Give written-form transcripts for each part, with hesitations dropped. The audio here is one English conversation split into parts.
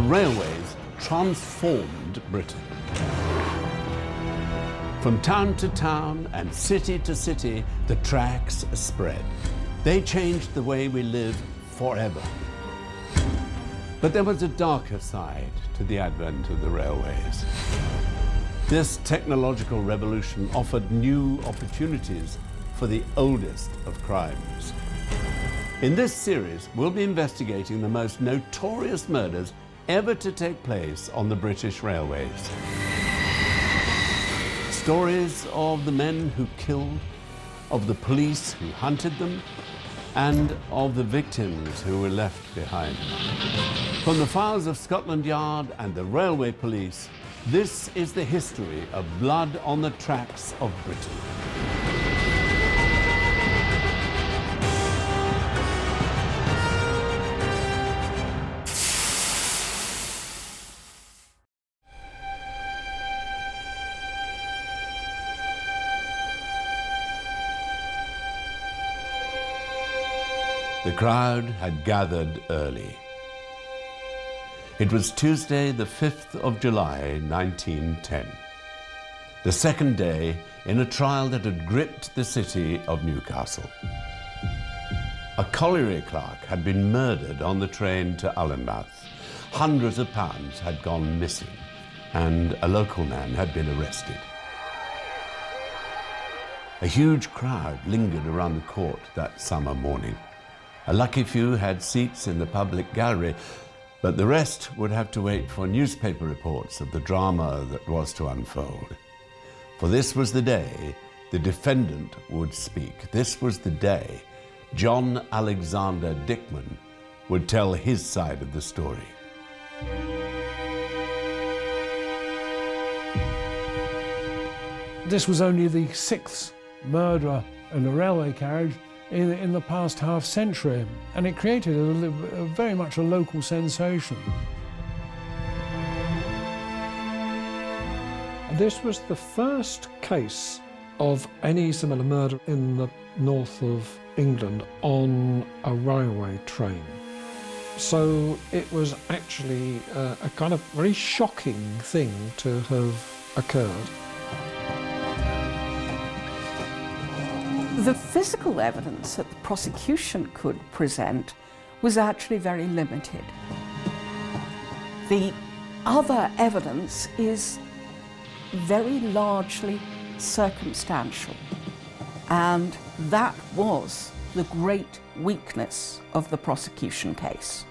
railways transformed Britain. From town to town and city to city, the tracks spread. They changed the way we live forever. But there was a darker side to the advent of the railways. This technological revolution offered new opportunities for the oldest of crimes. In this series, we'll be investigating the most notorious murders ever to take place on the British railways. Stories of the men who killed, of the police who hunted them, and of the victims who were left behind. From the files of Scotland Yard and the railway police, this is the history of blood on the tracks of Britain. The crowd had gathered early. It was Tuesday, the 5th of July, 1910. The second day in a trial that had gripped the city of Newcastle. A colliery clerk had been murdered on the train to Allenmouth. Hundreds of pounds had gone missing, and a local man had been arrested. A huge crowd lingered around the court that summer morning. A lucky few had seats in the public gallery, but the rest would have to wait for newspaper reports of the drama that was to unfold. For this was the day the defendant would speak. This was the day John Alexander Dickman would tell his side of the story. This was only the 6th murder in a railway carriage in the past half century, and it created very much a local sensation. This was the first case of any similar murder in the north of England on a railway train. So it was actually a kind of very shocking thing to have occurred. The physical evidence that the prosecution could present was actually very limited. The other evidence is very largely circumstantial, and that was the great weakness of the prosecution case.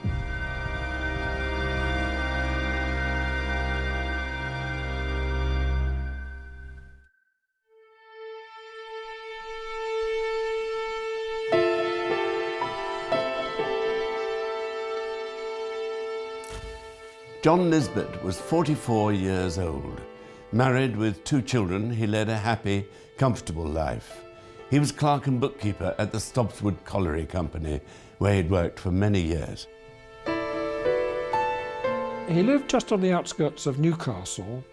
John Nisbet was 44 years old. Married with 2 children, he led a happy, comfortable life. He was clerk and bookkeeper at the Stobswood Colliery Company, where he'd worked for many years. He lived just on the outskirts of Newcastle,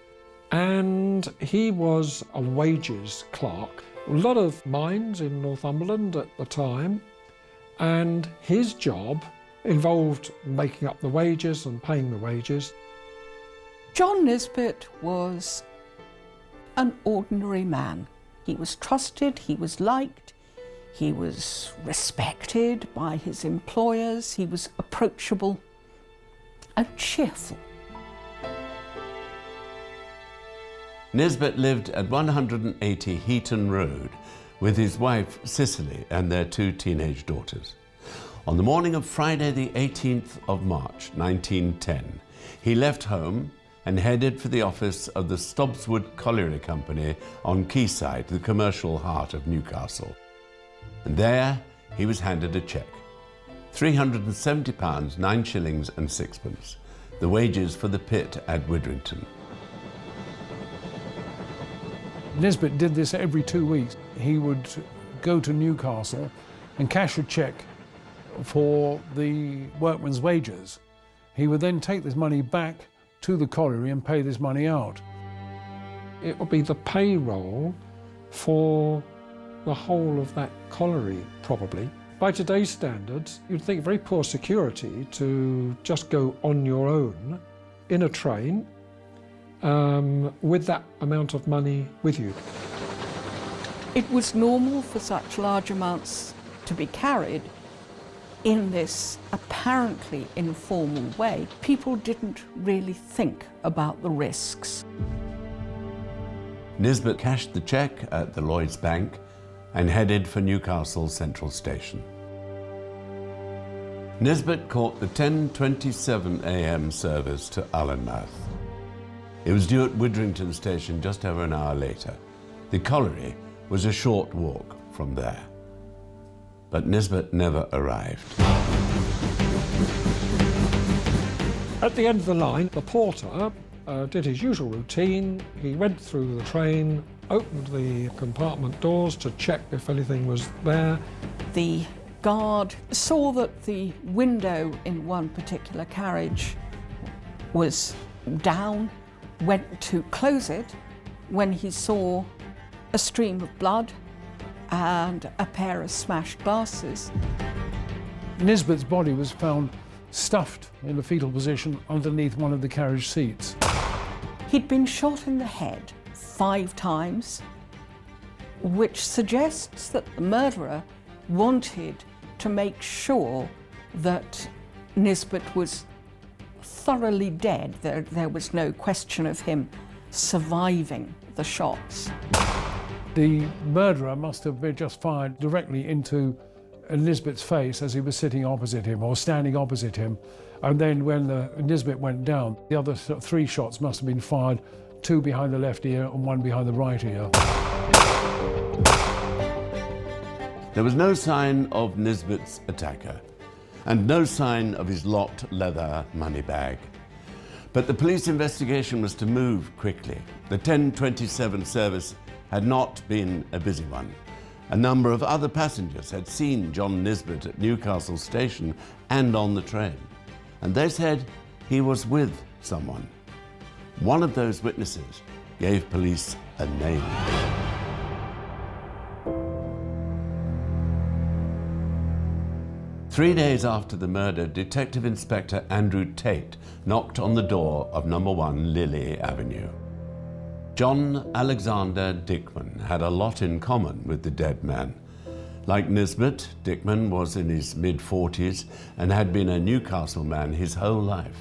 and he was a wages clerk. A lot of mines in Northumberland at the time, and his job involved making up the wages and paying the wages. John Nisbet was an ordinary man. He was trusted, he was liked, he was respected by his employers, he was approachable and cheerful. Nisbet lived at 180 Heaton Road with his wife Cicely and their 2 teenage daughters. On the morning of Friday the 18th of March 1910, he left home and headed for the office of the Stobswood Colliery Company on Quayside, the commercial heart of Newcastle. And there he was handed a cheque, £370, 9 shillings and 6pence, the wages for the pit at Widrington. Nisbet did this every 2 weeks. He would go to Newcastle and cash a cheque for the workmen's wages. He would then take this money back to the colliery and pay this money out. It would be the payroll for the whole of that colliery, probably. By today's standards, you'd think very poor security to just go on your own in a train with that amount of money with you. It was normal for such large amounts to be carried in this apparently informal way. People didn't really think about the risks. Nisbet cashed the cheque at the Lloyds Bank and headed for Newcastle Central Station. Nisbet caught the 10:27 a.m. service to Allenmouth. It was due at Widrington Station just over an hour later. The colliery was a short walk from there. But Nisbet never arrived. At the end of the line, the porter did his usual routine. He went through the train, opened the compartment doors to check if anything was there. The guard saw that the window in one particular carriage was down, went to close it when he saw a stream of blood and a pair of smashed glasses. Nisbet's body was found stuffed in a fetal position underneath one of the carriage seats. He'd been shot in the head 5 times, which suggests that the murderer wanted to make sure that Nisbet was thoroughly dead. There was no question of him surviving the shots. The murderer must have been just fired directly into Nisbet's face as he was sitting opposite him or standing opposite him. And then when Nisbet went down, the other 3 shots must have been fired, 2 behind the left ear and 1 behind the right ear. There was no sign of Nisbet's attacker and no sign of his locked leather money bag. But the police investigation was to move quickly. The 10:27 service had not been a busy one. A number of other passengers had seen John Nisbet at Newcastle Station and on the train, and they said he was with someone. One of those witnesses gave police a name. Three days after the murder, Detective Inspector Andrew Tate knocked on the door of number 1 Lily Avenue. John Alexander Dickman had a lot in common with the dead man. Like Nisbet, Dickman was in his mid-40s and had been a Newcastle man his whole life.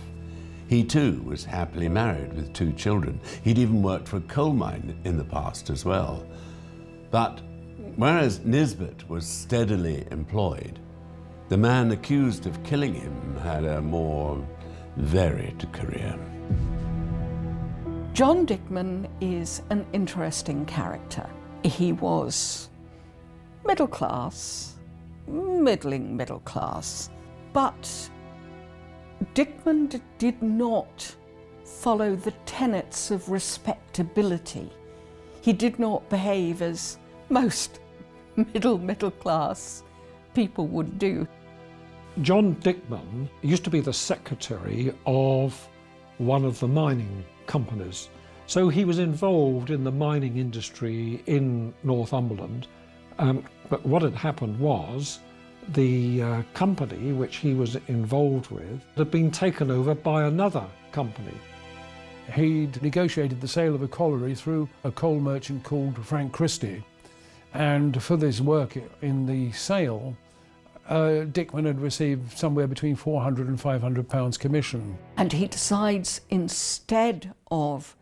He too was happily married with 2 children. He'd even worked for a coal mine in the past as well. But whereas Nisbet was steadily employed, the man accused of killing him had a more varied career. John Dickman is an interesting character. He was middle class, middling middle class, but Dickman did not follow the tenets of respectability. He did not behave as most middle class people would do. John Dickman used to be the secretary of one of the mining companies. So he was involved in the mining industry in Northumberland. But what had happened was the company which he was involved with had been taken over by another company. He'd negotiated the sale of a colliery through a coal merchant called Frank Christie. And for this work in the sale, Dickman had received somewhere between £400 and £500 commission. And he decides, instead of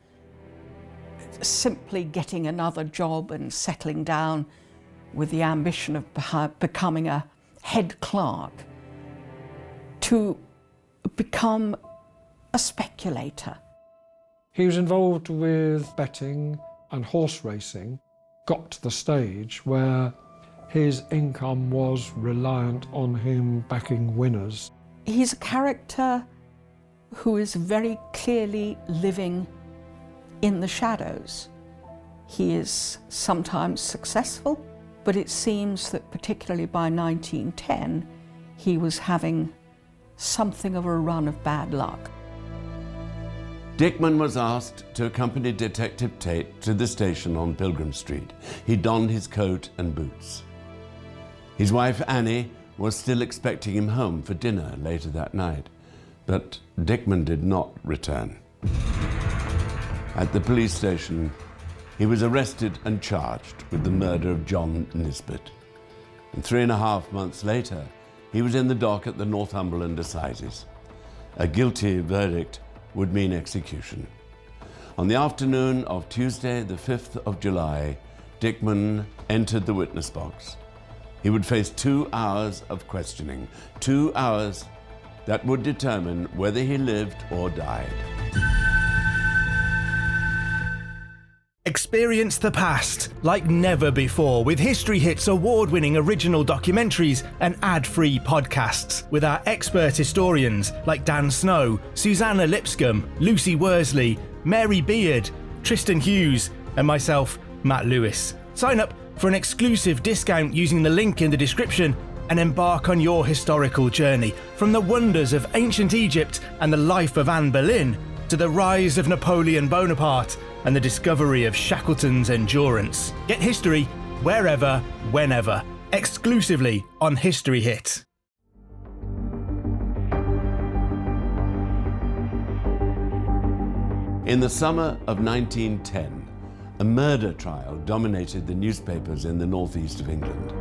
simply getting another job and settling down with the ambition of becoming a head clerk, to become a speculator. He was involved with betting and horse racing, got to the stage where his income was reliant on him backing winners. He's a character who is very clearly living in the shadows. He is sometimes successful, but it seems that particularly by 1910, he was having something of a run of bad luck. Dickman was asked to accompany Detective Tate to the station on Pilgrim Street. He donned his coat and boots. His wife Annie was still expecting him home for dinner later that night, but Dickman did not return. At the police station, he was arrested and charged with the murder of John Nisbet. And 3.5 months later, he was in the dock at the Northumberland Assizes. A guilty verdict would mean execution. On the afternoon of Tuesday, the 5th of July, Dickman entered the witness box. He would face 2 hours of questioning, 2 hours that would determine whether he lived or died. Experience the past like never before with History Hit's award-winning original documentaries and ad-free podcasts with our expert historians like Dan Snow, Susanna Lipscomb, Lucy Worsley, Mary Beard, Tristan Hughes and myself, Matt Lewis. Sign up for an exclusive discount using the link in the description and embark on your historical journey from the wonders of ancient Egypt and the life of Anne Boleyn to the rise of Napoleon Bonaparte and the discovery of Shackleton's Endurance. Get history wherever, whenever, exclusively on History Hit. In the summer of 1910, a murder trial dominated the newspapers in the northeast of England.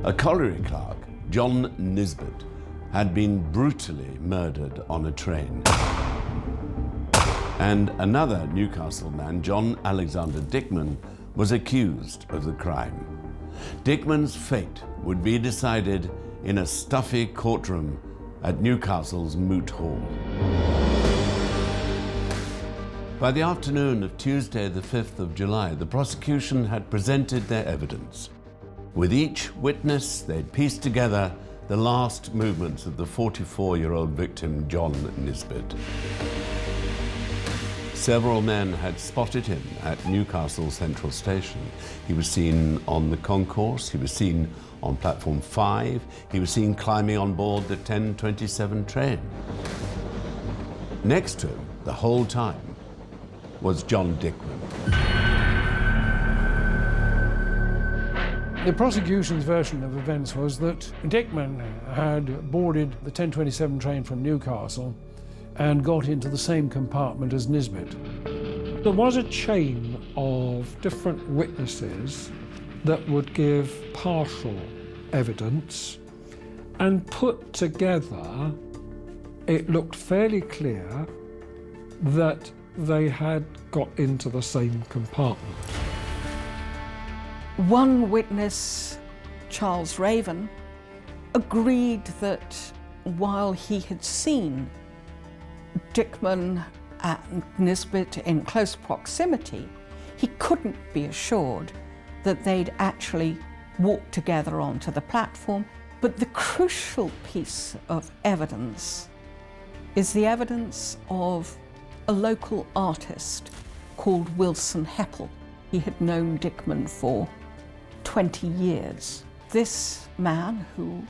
A colliery clerk, John Nisbet, had been brutally murdered on a train. And another Newcastle man, John Alexander Dickman, was accused of the crime. Dickman's fate would be decided in a stuffy courtroom at Newcastle's Moot Hall. By the afternoon of Tuesday, the 5th of July, the prosecution had presented their evidence. With each witness, they'd pieced together the last movements of the 44-year-old victim, John Nisbet. Several men had spotted him at Newcastle Central Station. He was seen on the concourse, he was seen on platform 5, he was seen climbing on board the 10:27 train. Next to him, the whole time, was John Dickman. The prosecution's version of events was that Dickman had boarded the 10:27 train from Newcastle and got into the same compartment as Nisbet. There was a chain of different witnesses that would give partial evidence, and put together, it looked fairly clear that they had got into the same compartment. One witness, Charles Raven, agreed that while he had seen Dickman and Nisbet in close proximity, he couldn't be assured that they'd actually walked together onto the platform. But the crucial piece of evidence is the evidence of a local artist called Wilson Heppel. He had known Dickman for 20 years. This man, who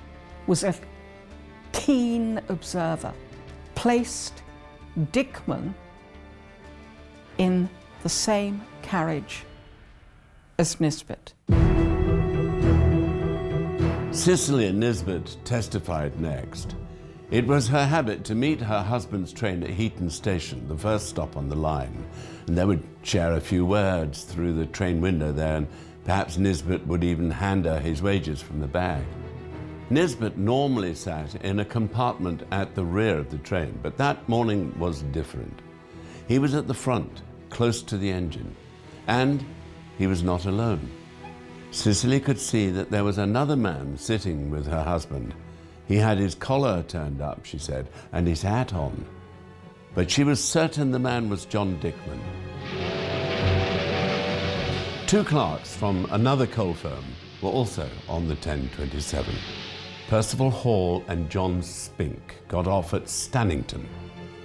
was a keen observer, placed Dickman in the same carriage as Nisbet. Cicely Nisbet testified next. It was her habit to meet her husband's train at Heaton Station, the first stop on the line, and they would share a few words through the train window there, and perhaps Nisbet would even hand her his wages from the bag. Nisbet normally sat in a compartment at the rear of the train, but that morning was different. He was at the front, close to the engine, and he was not alone. Cicely could see that there was another man sitting with her husband. He had his collar turned up, she said, and his hat on. But she was certain the man was John Dickman. Two clerks from another coal firm were also on the 10:27. Percival Hall and John Spink got off at Stannington,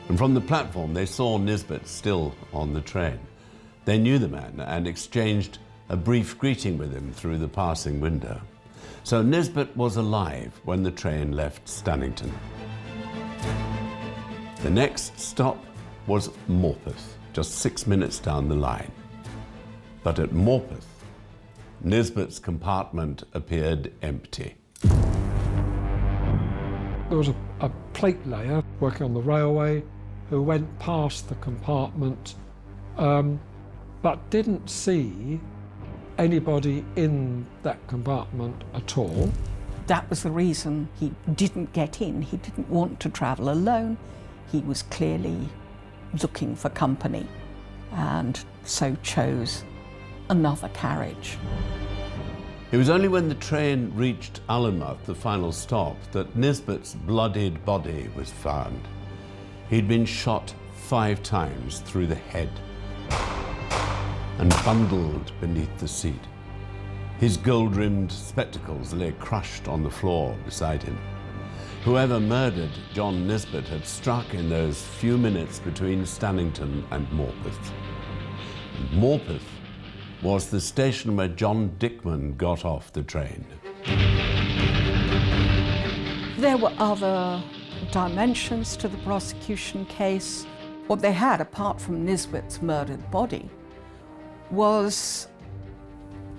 and from the platform they saw Nisbet still on the train. They knew the man and exchanged a brief greeting with him through the passing window. So Nisbet was alive when the train left Stannington. The next stop was Morpeth, just 6 minutes down the line. But at Morpeth, Nisbet's compartment appeared empty. There was a plate layer working on the railway, who went past the compartment but didn't see anybody in that compartment at all. That was the reason he didn't get in. He didn't want to travel alone. He was clearly looking for company and so chose another carriage. It was only when the train reached Allenmouth, the final stop, that Nisbet's bloodied body was found. He'd been shot 5 times through the head and bundled beneath the seat. His gold-rimmed spectacles lay crushed on the floor beside him. Whoever murdered John Nisbet had struck in those few minutes between Stannington and Morpeth. And Morpeth was the station where John Dickman got off the train. There were other dimensions to the prosecution case. What they had, apart from Nisbet's murdered body, was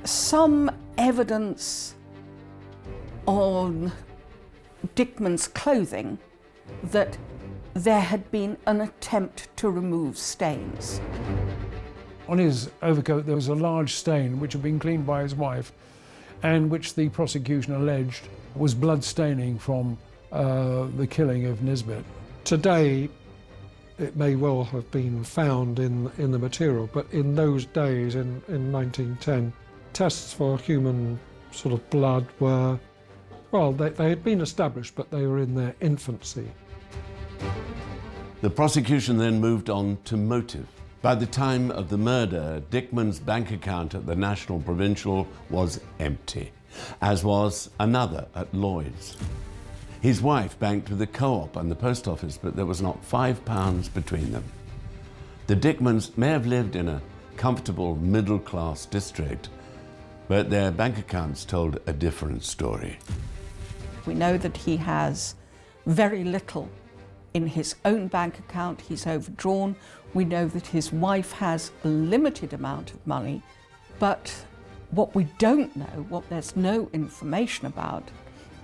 some evidence on Dickman's clothing that there had been an attempt to remove stains. On his overcoat there was a large stain which had been cleaned by his wife and which the prosecution alleged was blood staining from the killing of Nisbet. Today, it may well have been found in the material, but in those days, in 1910, tests for human sort of blood were, well, they had been established, but they were in their infancy. The prosecution then moved on to motive. By the time of the murder, Dickman's bank account at the National Provincial was empty, as was another at Lloyd's. His wife banked with the Co-op and the post office, but there was not £5 between them. The Dickmans may have lived in a comfortable middle-class district, but their bank accounts told a different story. We know that he has very little in his own bank account. He's overdrawn. We know that his wife has a limited amount of money, but what we don't know, what there's no information about,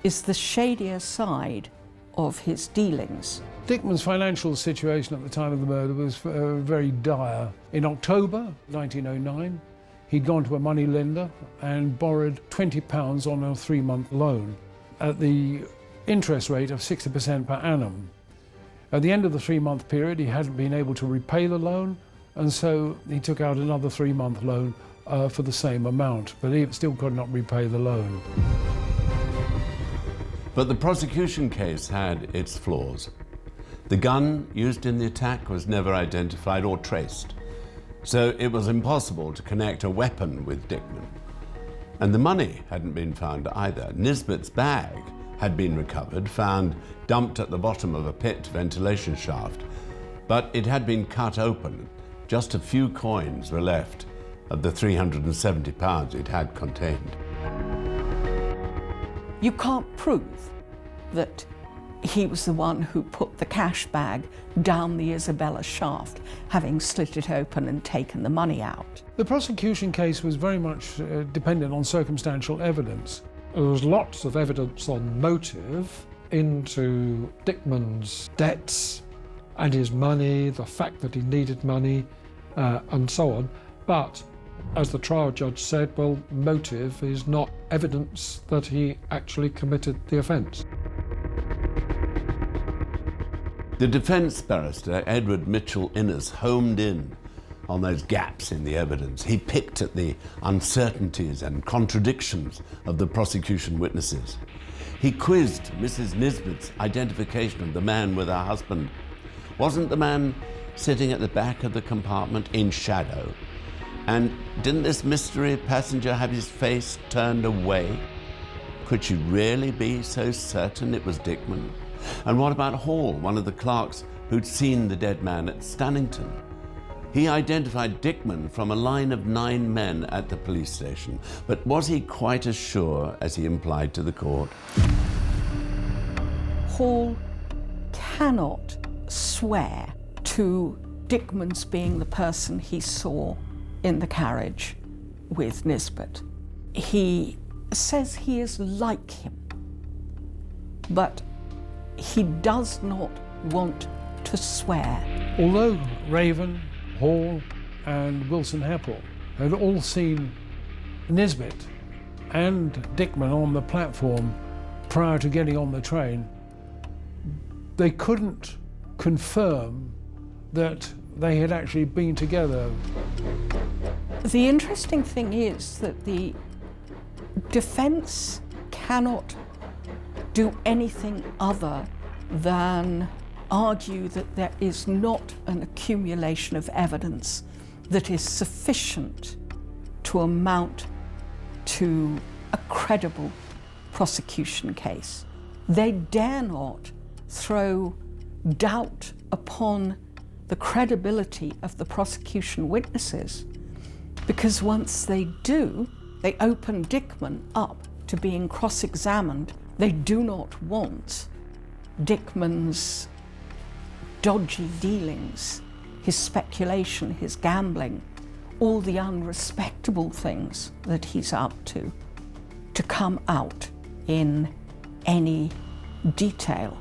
is the shadier side of his dealings. Dickman's financial situation at the time of the murder was very dire. In October 1909, he'd gone to a money lender and borrowed £20 on a 3-month loan at the interest rate of 60% per annum. At the end of the 3-month period, he hadn't been able to repay the loan, and so he took out another 3-month loan for the same amount, but he still could not repay the loan. But the prosecution case had its flaws. The gun used in the attack was never identified or traced, so it was impossible to connect a weapon with Dickman. And the money hadn't been found either. Nisbet's bag had been recovered, found dumped at the bottom of a pit ventilation shaft, but it had been cut open. Just a few coins were left of the £370 it had contained. You can't prove that he was the one who put the cash bag down the Isabella shaft, having slit it open and taken the money out. The prosecution case was very much dependent on circumstantial evidence. There was lots of evidence on motive into Dickman's debts and his money, the fact that he needed money, and so on. But as the trial judge said, well, motive is not evidence that he actually committed the offence. The defence barrister, Edward Mitchell Innes, homed in on those gaps in the evidence. He picked at the uncertainties and contradictions of the prosecution witnesses. He quizzed Mrs. Nisbet's identification of the man with her husband. Wasn't the man sitting at the back of the compartment in shadow? And didn't this mystery passenger have his face turned away? Could she really be so certain it was Dickman? And what about Hall, one of the clerks who'd seen the dead man at Stannington? He identified Dickman from a line of 9 men at the police station, but was he quite as sure as he implied to the court? Hall cannot swear to Dickman's being the person he saw in the carriage with Nisbet. He says he is like him, but he does not want to swear. Although Raven, Hall and Wilson Heppel had all seen Nisbet and Dickman on the platform prior to getting on the train, they couldn't confirm that they had actually been together. The interesting thing is that the defence cannot do anything other than argue that there is not an accumulation of evidence that is sufficient to amount to a credible prosecution case. They dare not throw doubt upon the credibility of the prosecution witnesses, because once they do, they open Dickman up to being cross-examined. They do not want Dickman's dodgy dealings, his speculation, his gambling, all the unrespectable things that he's up to come out in any detail.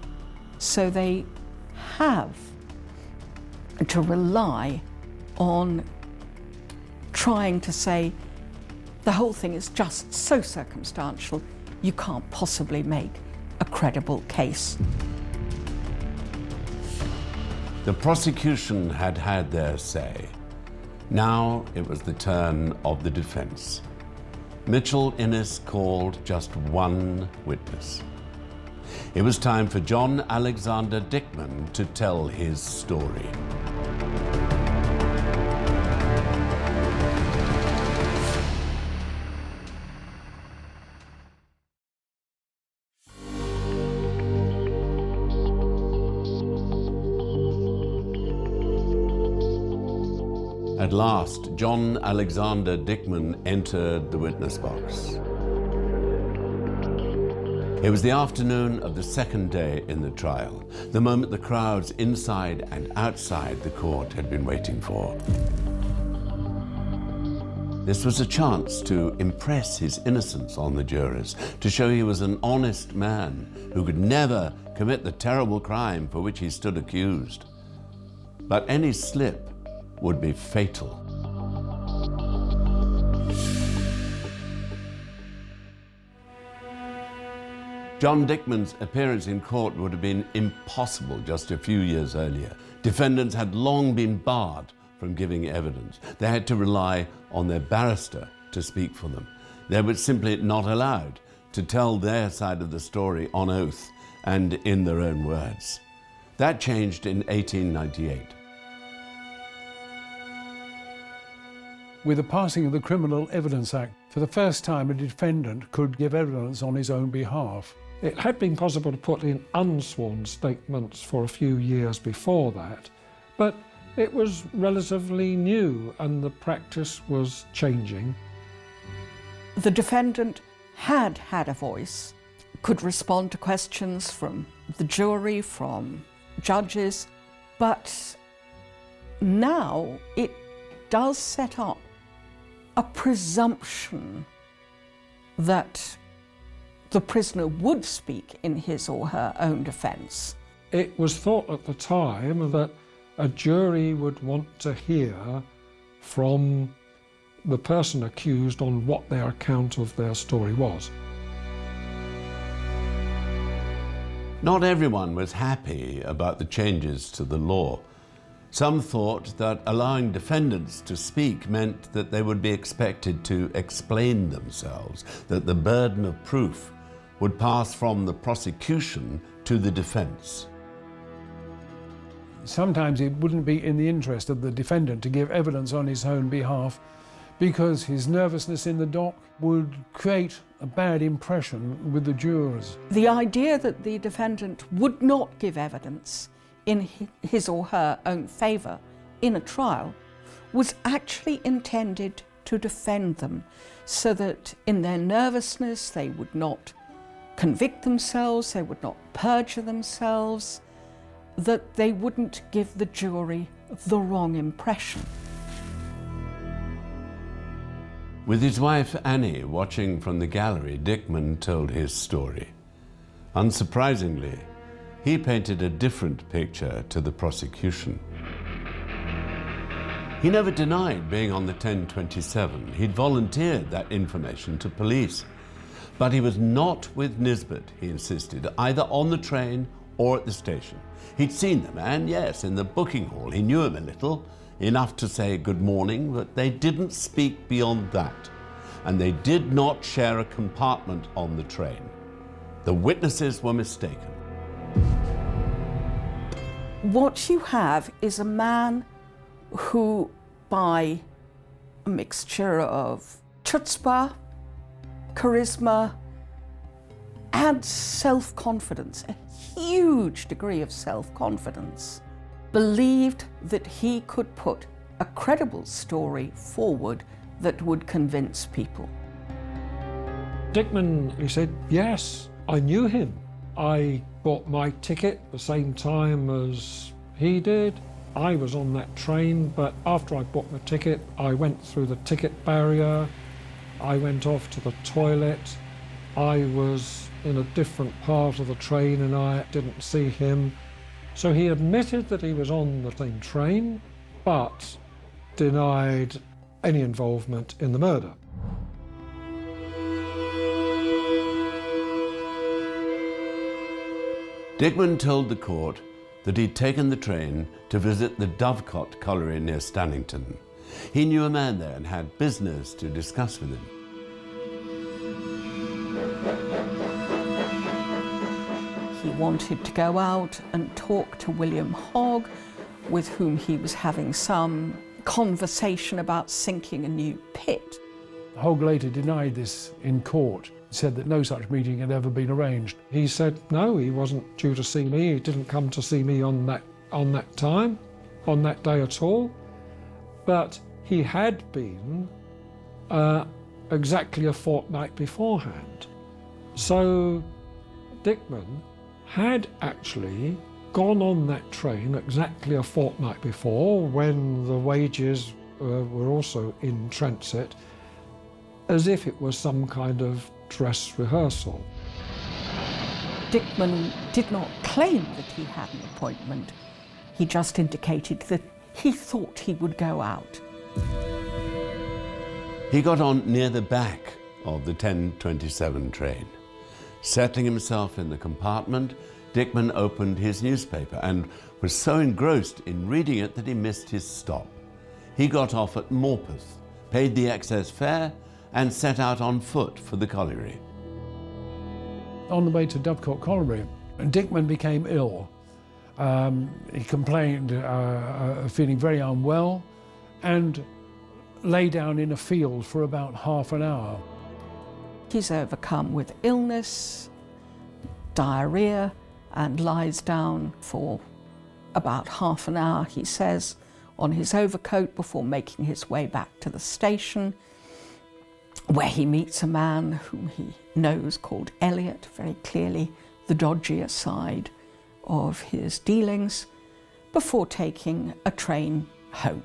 So they have to rely on trying to say the whole thing is just so circumstantial, you can't possibly make a credible case. The prosecution had had their say. Now it was the turn of the defence. Mitchell Innes called just one witness. It was time for John Alexander Dickman to tell his story. At last, John Alexander Dickman entered the witness box. It was the afternoon of the second day in the trial, the moment the crowds inside and outside the court had been waiting for. This was a chance to impress his innocence on the jurors, to show he was an honest man who could never commit the terrible crime for which he stood accused. But any slip would be fatal. John Dickman's appearance in court would have been impossible just a few years earlier. Defendants had long been barred from giving evidence. They had to rely on their barrister to speak for them. They were simply not allowed to tell their side of the story on oath and in their own words. That changed in 1898. With the passing of the Criminal Evidence Act, for the first time a defendant could give evidence on his own behalf. It had been possible to put in unsworn statements for a few years before that, but it was relatively new and the practice was changing. The defendant had had a voice, could respond to questions from the jury, from judges, but now it does set up a presumption that the prisoner would speak in his or her own defence. It was thought at the time that a jury would want to hear from the person accused on what their account of their story was. Not everyone was happy about the changes to the law. Some thought that allowing defendants to speak meant that they would be expected to explain themselves, that the burden of proof would pass from the prosecution to the defence. Sometimes it wouldn't be in the interest of the defendant to give evidence on his own behalf because his nervousness in the dock would create a bad impression with the jurors. The idea that the defendant would not give evidence in his or her own favour in a trial was actually intended to defend them, so that in their nervousness they would not convict themselves, they would not perjure themselves, that they wouldn't give the jury the wrong impression. With his wife Annie watching from the gallery, Dickman told his story. Unsurprisingly, he painted a different picture to the prosecution. He never denied being on the 1027. He'd volunteered that information to police. But he was not with Nisbet, he insisted, either on the train or at the station. He'd seen the man, yes, in the booking hall. He knew him a little, enough to say good morning, but they didn't speak beyond that. And they did not share a compartment on the train. The witnesses were mistaken. What you have is a man who, by a mixture of chutzpah, charisma, and self-confidence, a huge degree of self-confidence, believed that he could put a credible story forward that would convince people. Dickman, he said, yes, I knew him. I bought my ticket the same time as he did. I was on that train, but after I bought my ticket, I went through the ticket barrier. I went off to the toilet. I was in a different part of the train and I didn't see him. So he admitted that he was on the same train, but denied any involvement in the murder. Dickman told the court that he'd taken the train to visit the Dovecot colliery near Stannington. He knew a man there and had business to discuss with him. He wanted to go out and talk to William Hogg, with whom he was having some conversation about sinking a new pit. Hogg later denied this in court, said that no such meeting had ever been arranged. He said no, he wasn't due to see me. He didn't come to see me on that day at all. But he had been exactly a fortnight beforehand. So Dickman had actually gone on that train exactly a fortnight before, when the wages were also in transit, as if it was some kind of dress rehearsal. Dickman did not claim that he had an appointment. He just indicated that he thought he would go out. He got on near the back of the 1027 train. Settling himself in the compartment, Dickman opened his newspaper and was so engrossed in reading it that he missed his stop. He got off at Morpeth, paid the excess fare, and set out on foot for the colliery. On the way to Dovecot colliery, Dickman became ill. He complained, feeling very unwell, and lay down in a field for about half an hour. He's overcome with illness, diarrhea, and lies down for about half an hour, he says, on his overcoat before making his way back to the station, where he meets a man whom he knows called Elliot, very clearly the dodgier side of his dealings, before taking a train home.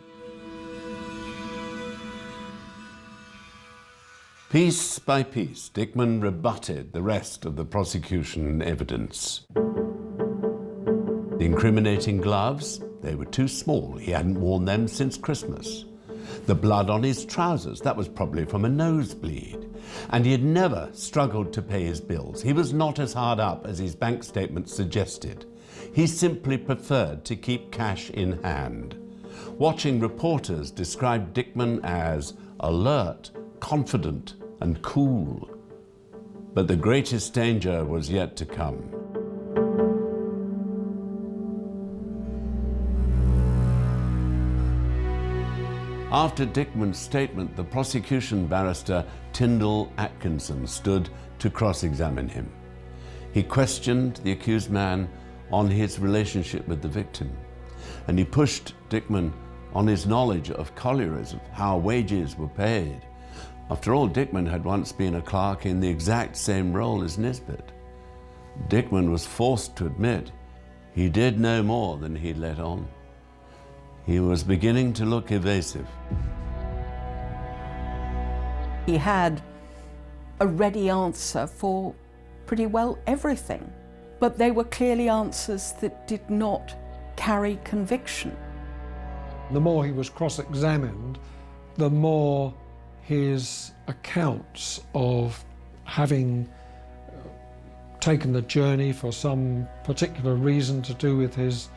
Piece by piece, Dickman rebutted the rest of the prosecution evidence. The incriminating gloves, they were too small. He hadn't worn them since Christmas. The blood on his trousers, that was probably from a nosebleed. And he had never struggled to pay his bills. He was not as hard up as his bank statement suggested. He simply preferred to keep cash in hand. Watching reporters described Dickman as alert, confident, and cool. But the greatest danger was yet to come. After Dickman's statement, the prosecution barrister Tyndall Atkinson stood to cross-examine him. He questioned the accused man on his relationship with the victim, and he pushed Dickman on his knowledge of collieries, of how wages were paid. After all, Dickman had once been a clerk in the exact same role as Nisbet. Dickman was forced to admit he did know more than he'd let on. He was beginning to look evasive. He had a ready answer for pretty well everything, but they were clearly answers that did not carry conviction. The more he was cross-examined, the more his accounts of having taken the journey for some particular reason to do with his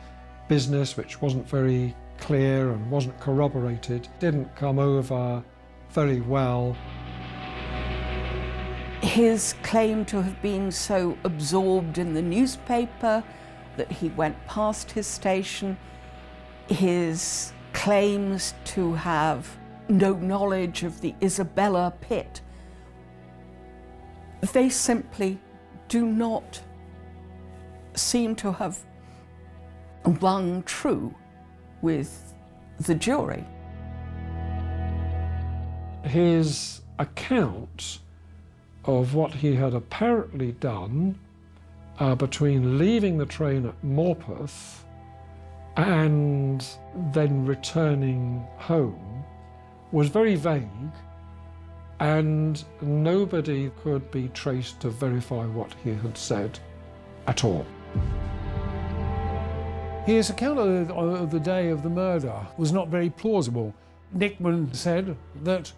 business, which wasn't very clear and wasn't corroborated, didn't come over very well. His claim to have been so absorbed in the newspaper that he went past his station, his claims to have no knowledge of the Isabella pit, they simply do not seem to have rung true with the jury. His account of what he had apparently done between leaving the train at Morpeth and then returning home was very vague, and nobody could be traced to verify what he had said at all. His account of the day of the murder was not very plausible. Dickman said that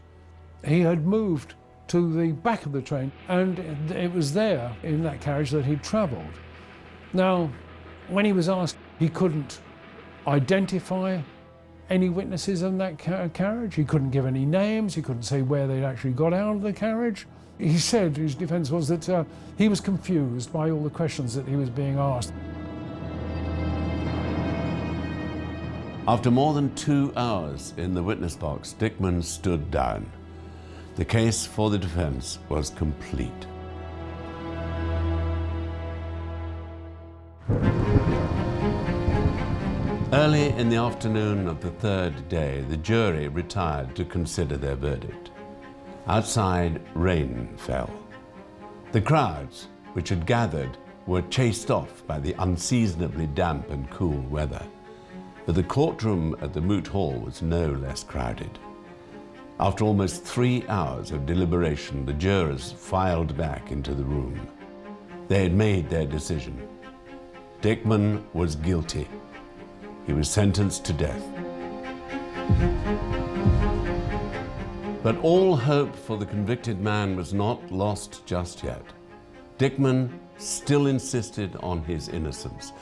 he had moved to the back of the train and it was there in that carriage that he'd travelled. Now, when he was asked, he couldn't identify any witnesses in that carriage. He couldn't give any names. He couldn't say where they'd actually got out of the carriage. He said his defence was that he was confused by all the questions that he was being asked. After more than 2 hours in the witness box, Dickman stood down. The case for the defence was complete. Early in the afternoon of the third day, the jury retired to consider their verdict. Outside, rain fell. The crowds, which had gathered, were chased off by the unseasonably damp and cool weather. But the courtroom at the Moot Hall was no less crowded. After almost 3 hours of deliberation, the jurors filed back into the room. They had made their decision. Dickman was guilty. He was sentenced to death. But all hope for the convicted man was not lost just yet. Dickman still insisted on his innocence,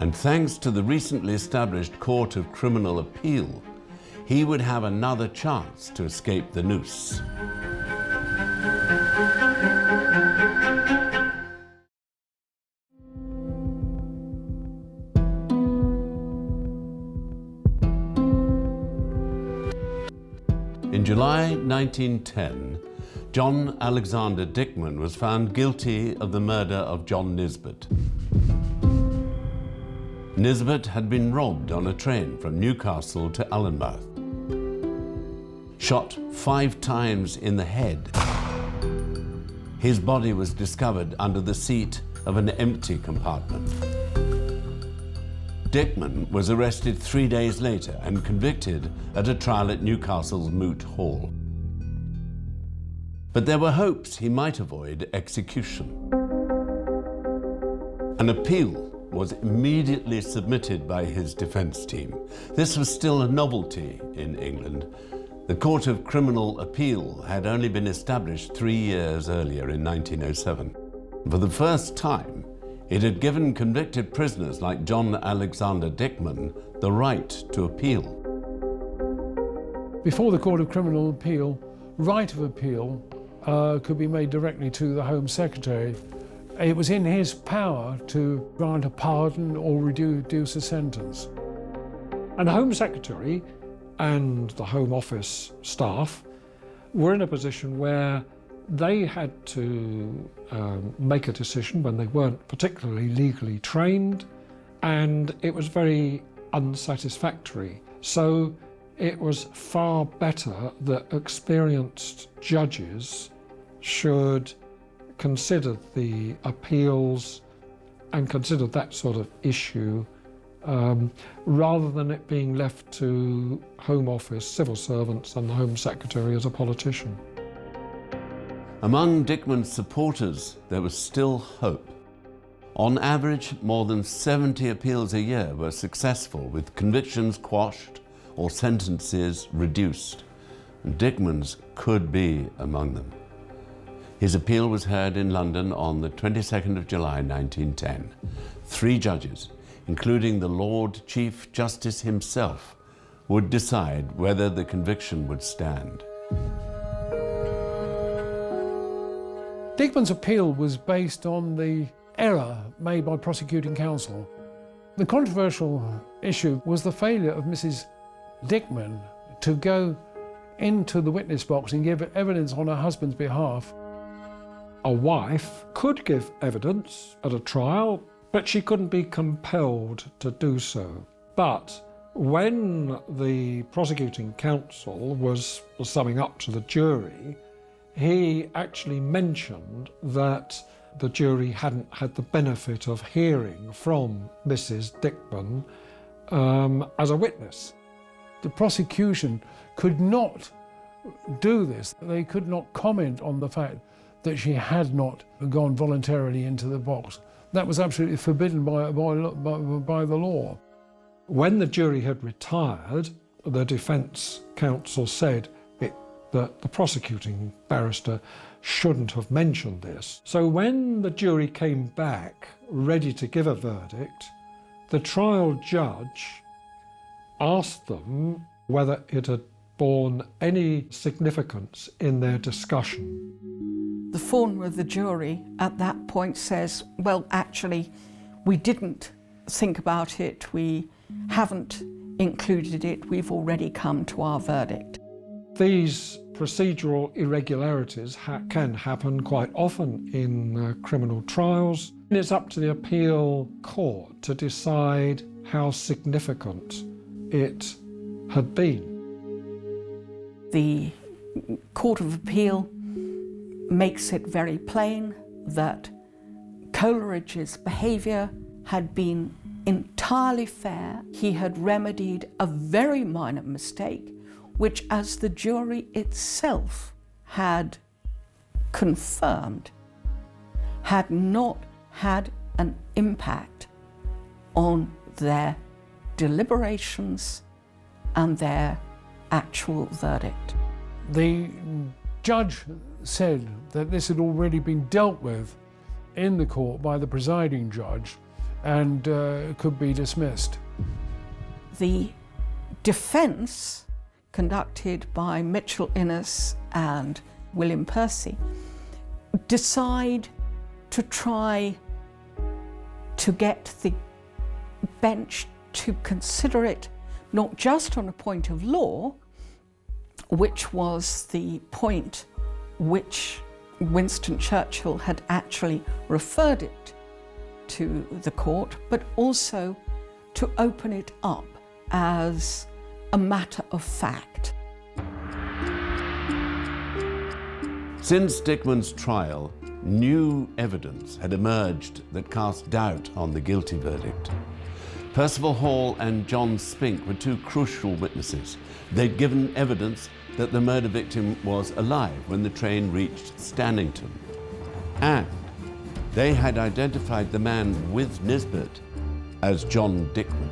and thanks to the recently established Court of Criminal Appeal, he would have another chance to escape the noose. In July 1910, John Alexander Dickman was found guilty of the murder of John Nisbet. Nisbet had been robbed on a train from Newcastle to Allenmouth. Shot 5 times in the head, his body was discovered under the seat of an empty compartment. Dickman was arrested 3 days later and convicted at a trial at Newcastle's Moot Hall. But there were hopes he might avoid execution. An appeal was immediately submitted by his defence team. This was still a novelty in England. The Court of Criminal Appeal had only been established 3 years earlier in 1907. For the first time, it had given convicted prisoners like John Alexander Dickman the right to appeal. Before the Court of Criminal Appeal, right of appeal could be made directly to the Home Secretary. It was in his power to grant a pardon or reduce a sentence. And the Home Secretary and the Home Office staff were in a position where they had to make a decision when they weren't particularly legally trained, and it was very unsatisfactory. So it was far better that experienced judges should consider the appeals and consider that sort of issue rather than it being left to Home Office, civil servants and the Home Secretary as a politician. Among Dickman's supporters, there was still hope. On average, more than 70 appeals a year were successful, with convictions quashed or sentences reduced, and Dickman's could be among them. His appeal was heard in London on the 22nd of July 1910. 3 judges, including the Lord Chief Justice himself, would decide whether the conviction would stand. Dickman's appeal was based on the error made by prosecuting counsel. The controversial issue was the failure of Mrs. Dickman to go into the witness box and give evidence on her husband's behalf. A wife could give evidence at a trial, but she couldn't be compelled to do so. But when the prosecuting counsel was summing up to the jury, he actually mentioned that the jury hadn't had the benefit of hearing from Mrs. Dickman as a witness. The prosecution could not do this. They could not comment on the fact that she had not gone voluntarily into the box. That was absolutely forbidden by the law. When the jury had retired, the defence counsel said that the prosecuting barrister shouldn't have mentioned this. So when the jury came back ready to give a verdict, the trial judge asked them whether it had borne any significance in their discussion. The foreman of the jury at that point says, well, actually, we didn't think about it, we haven't included it, we've already come to our verdict. These procedural irregularities can happen quite often in criminal trials. It's up to the appeal court to decide how significant it had been. The Court of Appeal makes it very plain that Coleridge's behaviour had been entirely fair. He had remedied a very minor mistake, which, as the jury itself had confirmed, had not had an impact on their deliberations and their actual verdict. The judge said that this had already been dealt with in the court by the presiding judge and could be dismissed. The defence, conducted by Mitchell Innes and William Percy, decide to try to get the bench to consider it not just on a point of law, which was the point which Winston Churchill had actually referred it to the court, but also to open it up as a matter of fact. Since Dickman's trial, new evidence had emerged that cast doubt on the guilty verdict. Percival Hall and John Spink were 2 crucial witnesses. They'd given evidence that the murder victim was alive when the train reached Stannington. And they had identified the man with Nisbet as John Dickman.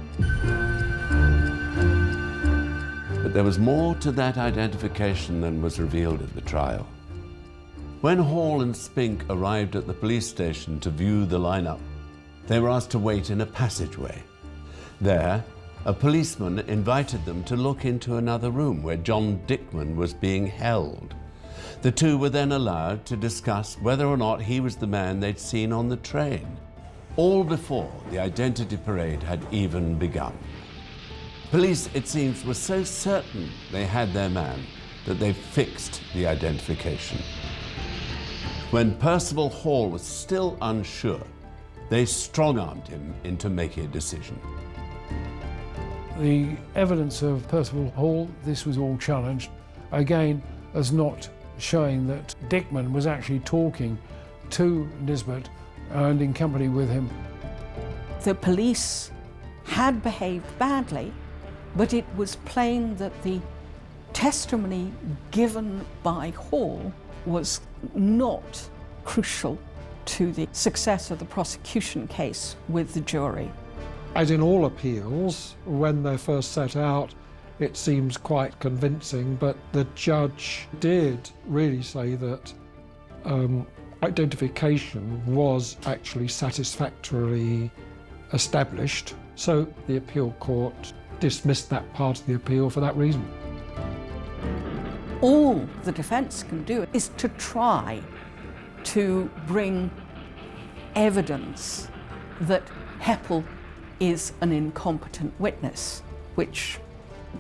But there was more to that identification than was revealed at the trial. When Hall and Spink arrived at the police station to view the lineup, they were asked to wait in a passageway. There, a policeman invited them to look into another room where John Dickman was being held. The 2 were then allowed to discuss whether or not he was the man they'd seen on the train, all before the identity parade had even begun. Police, it seems, were so certain they had their man that they fixed the identification. When Percival Hall was still unsure, they strong-armed him into making a decision. The evidence of Percival Hall, this was all challenged, again, as not showing that Dickman was actually talking to Nisbet and in company with him. The police had behaved badly, but it was plain that the testimony given by Hall was not crucial to the success of the prosecution case with the jury. As in all appeals, when they're first set out, it seems quite convincing, but the judge did really say that identification was actually satisfactorily established, so the appeal court dismissed that part of the appeal for that reason. All the defence can do is to try to bring evidence that Heppel is an incompetent witness, which,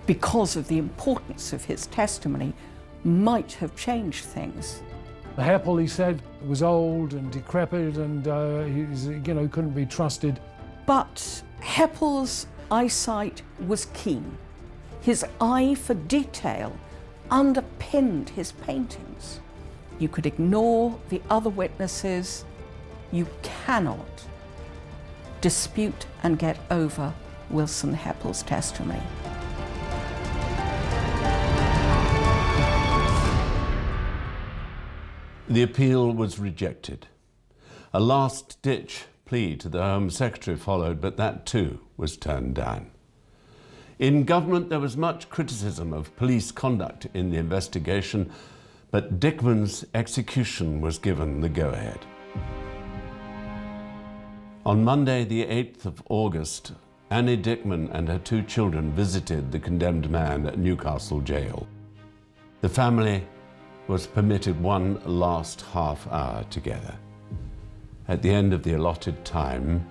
because of the importance of his testimony, might have changed things. Heppel, he said, was old and decrepit and couldn't be trusted. But Heppel's eyesight was keen. His eye for detail underpinned his paintings. You could ignore the other witnesses. You cannot dispute and get over Wilson Heppel's testimony. The appeal was rejected. A last-ditch plea to the Home Secretary followed, but that too was turned down. In government, there was much criticism of police conduct in the investigation, but Dickman's execution was given the go-ahead. On Monday, the 8th of August, Annie Dickman and her 2 children visited the condemned man at Newcastle jail. The family was permitted one last half hour together. At the end of the allotted time,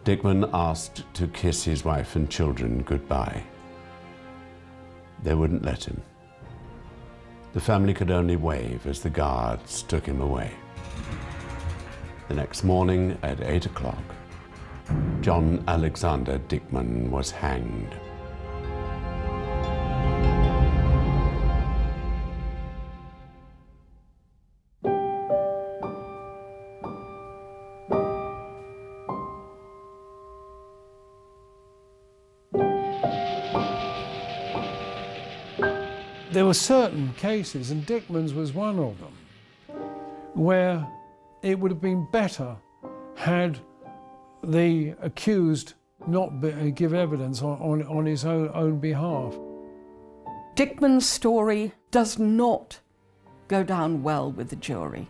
Dickman asked to kiss his wife and children goodbye. They wouldn't let him. The family could only wave as the guards took him away. The next morning at 8 o'clock, John Alexander Dickman was hanged. There were certain cases, and Dickman's was one of them, where it would have been better had the accused not give evidence on his own behalf. Dickman's story does not go down well with the jury.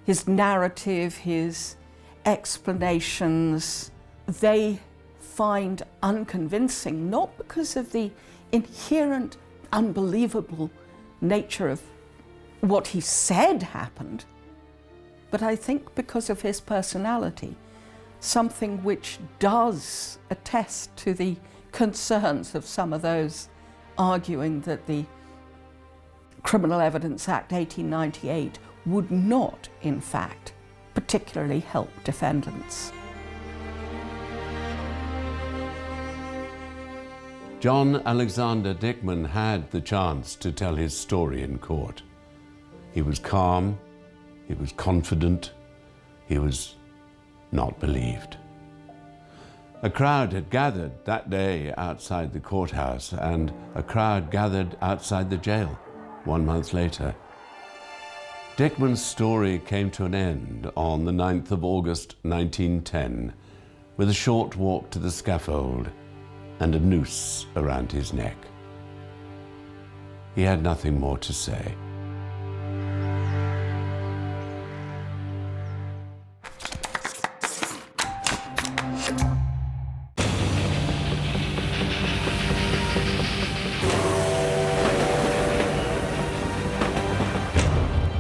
His narrative, his explanations, they find unconvincing, not because of the inherent unbelievable nature of what he said happened, but I think because of his personality, something which does attest to the concerns of some of those arguing that the Criminal Evidence Act 1898 would not, in fact, particularly help defendants. John Alexander Dickman had the chance to tell his story in court. He was calm, he was confident, he was not believed. A crowd had gathered that day outside the courthouse, and a crowd gathered outside the jail 1 month later. Dickman's story came to an end on the 9th of August 1910 with a short walk to the scaffold and a noose around his neck. He had nothing more to say.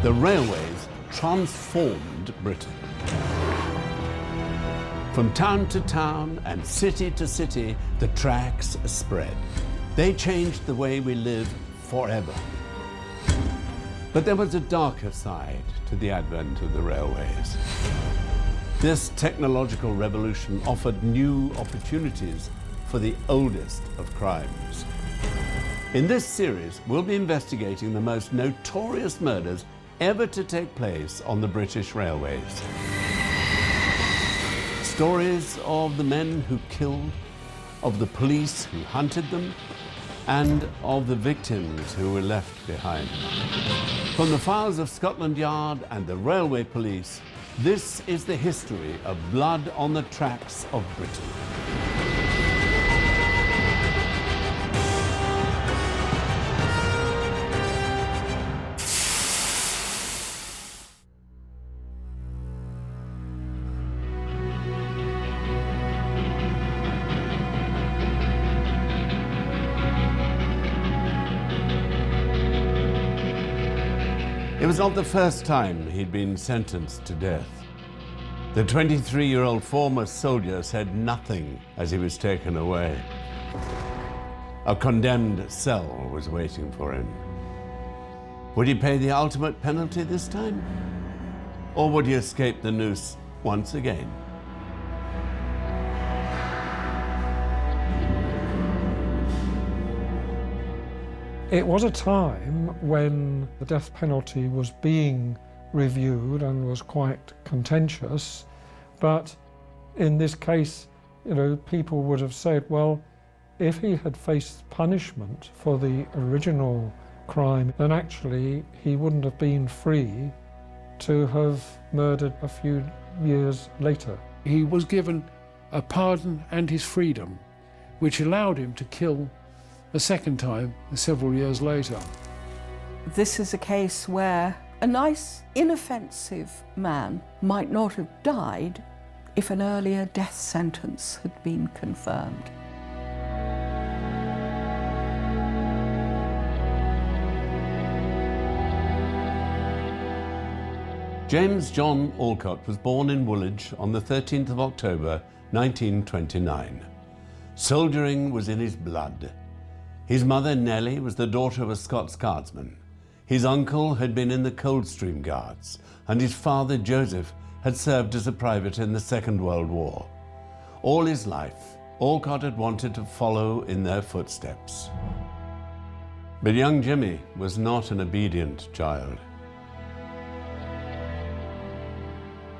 The railways transformed Britain. From town to town and city to city, the tracks spread. They changed the way we live forever. But there was a darker side to the advent of the railways. This technological revolution offered new opportunities for the oldest of crimes. In this series, we'll be investigating the most notorious murders ever to take place on the British railways. Stories of the men who killed, of the police who hunted them, and of the victims who were left behind. From the files of Scotland Yard and the railway police, this is the history of blood on the tracks of Britain. It was not the first time he'd been sentenced to death. The 23-year-old former soldier said nothing as he was taken away. A condemned cell was waiting for him. Would he pay the ultimate penalty this time? Or would he escape the noose once again? It was a time when the death penalty was being reviewed and was quite contentious, but in this case, people would have said, well, if he had faced punishment for the original crime, then actually he wouldn't have been free to have murdered a few years later. He was given a pardon and his freedom, which allowed him to kill a second time several years later. This is a case where a nice, inoffensive man might not have died if an earlier death sentence had been confirmed. James John Alcott was born in Woolwich on the 13th of October, 1929. Soldiering was in his blood. His mother, Nellie, was the daughter of a Scots guardsman. His uncle had been in the Coldstream Guards, and his father, Joseph, had served as a private in the Second World War. All his life, Alcott had wanted to follow in their footsteps. But young Jimmy was not an obedient child.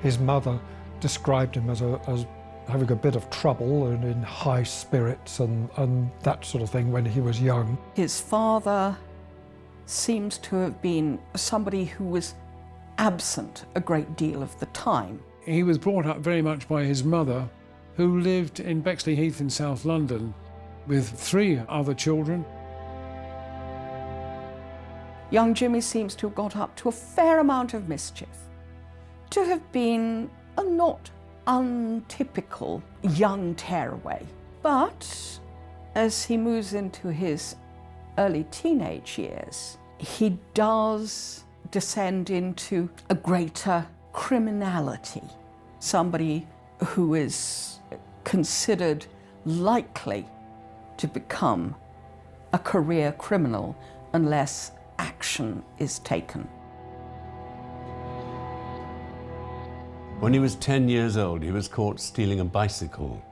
His mother described him as having a bit of trouble and in high spirits and that sort of thing when he was young. His father seems to have been somebody who was absent a great deal of the time. He was brought up very much by his mother, who lived in Bexley Heath in South London with 3 other children. Young Jimmy seems to have got up to a fair amount of mischief, to have been a not untypical young tearaway. But as he moves into his early teenage years, he does descend into a greater criminality. Somebody who is considered likely to become a career criminal unless action is taken. When he was 10 years old, he was caught stealing a bicycle.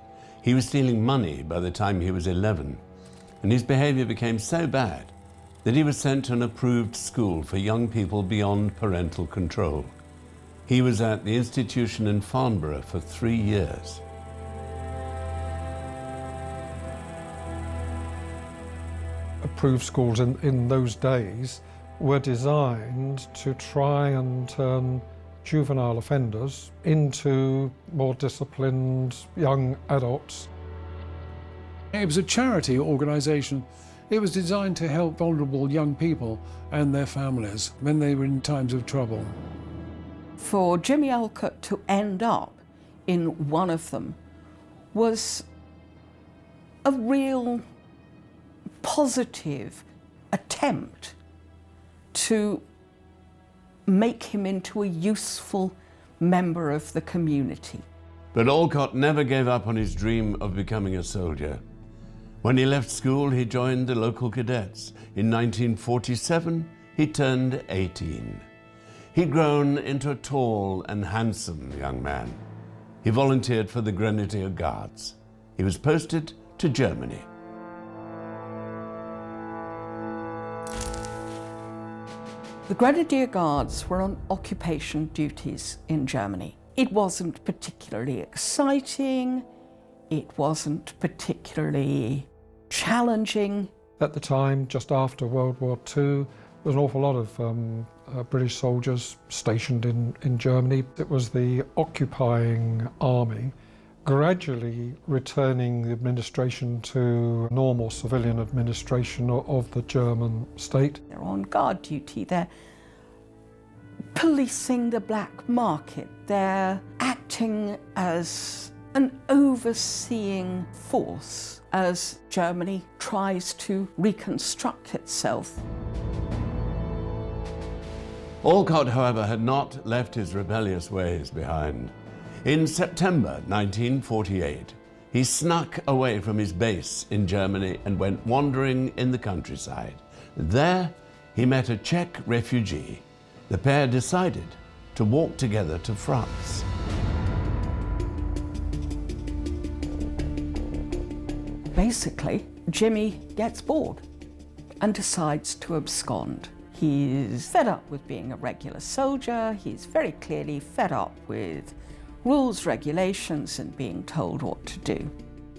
He was stealing money by the time he was 11, and his behavior became so bad that he was sent to an approved school for young people beyond parental control. He was at the institution in Farnborough for 3 years. Approved schools in those days were designed to try and turn juvenile offenders into more disciplined young adults. It was a charity organisation. It was designed to help vulnerable young people and their families when they were in times of trouble. For Jimmy Alcott to end up in one of them was a real positive attempt to make him into a useful member of the community. But Alcott never gave up on his dream of becoming a soldier. When he left school, he joined the local cadets. In 1947, he turned 18. He'd grown into a tall and handsome young man. He volunteered for the Grenadier Guards. He was posted to Germany. The Grenadier Guards were on occupation duties in Germany. It wasn't particularly exciting, it wasn't particularly challenging. At the time, just after World War II, there was an awful lot of British soldiers stationed in Germany. It was the occupying army gradually returning the administration to normal civilian administration of the German state. They're on guard duty, they're policing the black market, they're acting as an overseeing force as Germany tries to reconstruct itself. Alcott, however, had not left his rebellious ways behind. In September 1948, he snuck away from his base in Germany and went wandering in the countryside. There, he met a Czech refugee. The pair decided to walk together to France. Basically, Jimmy gets bored and decides to abscond. He's fed up with being a regular soldier. He's very clearly fed up with rules, regulations, and being told what to do.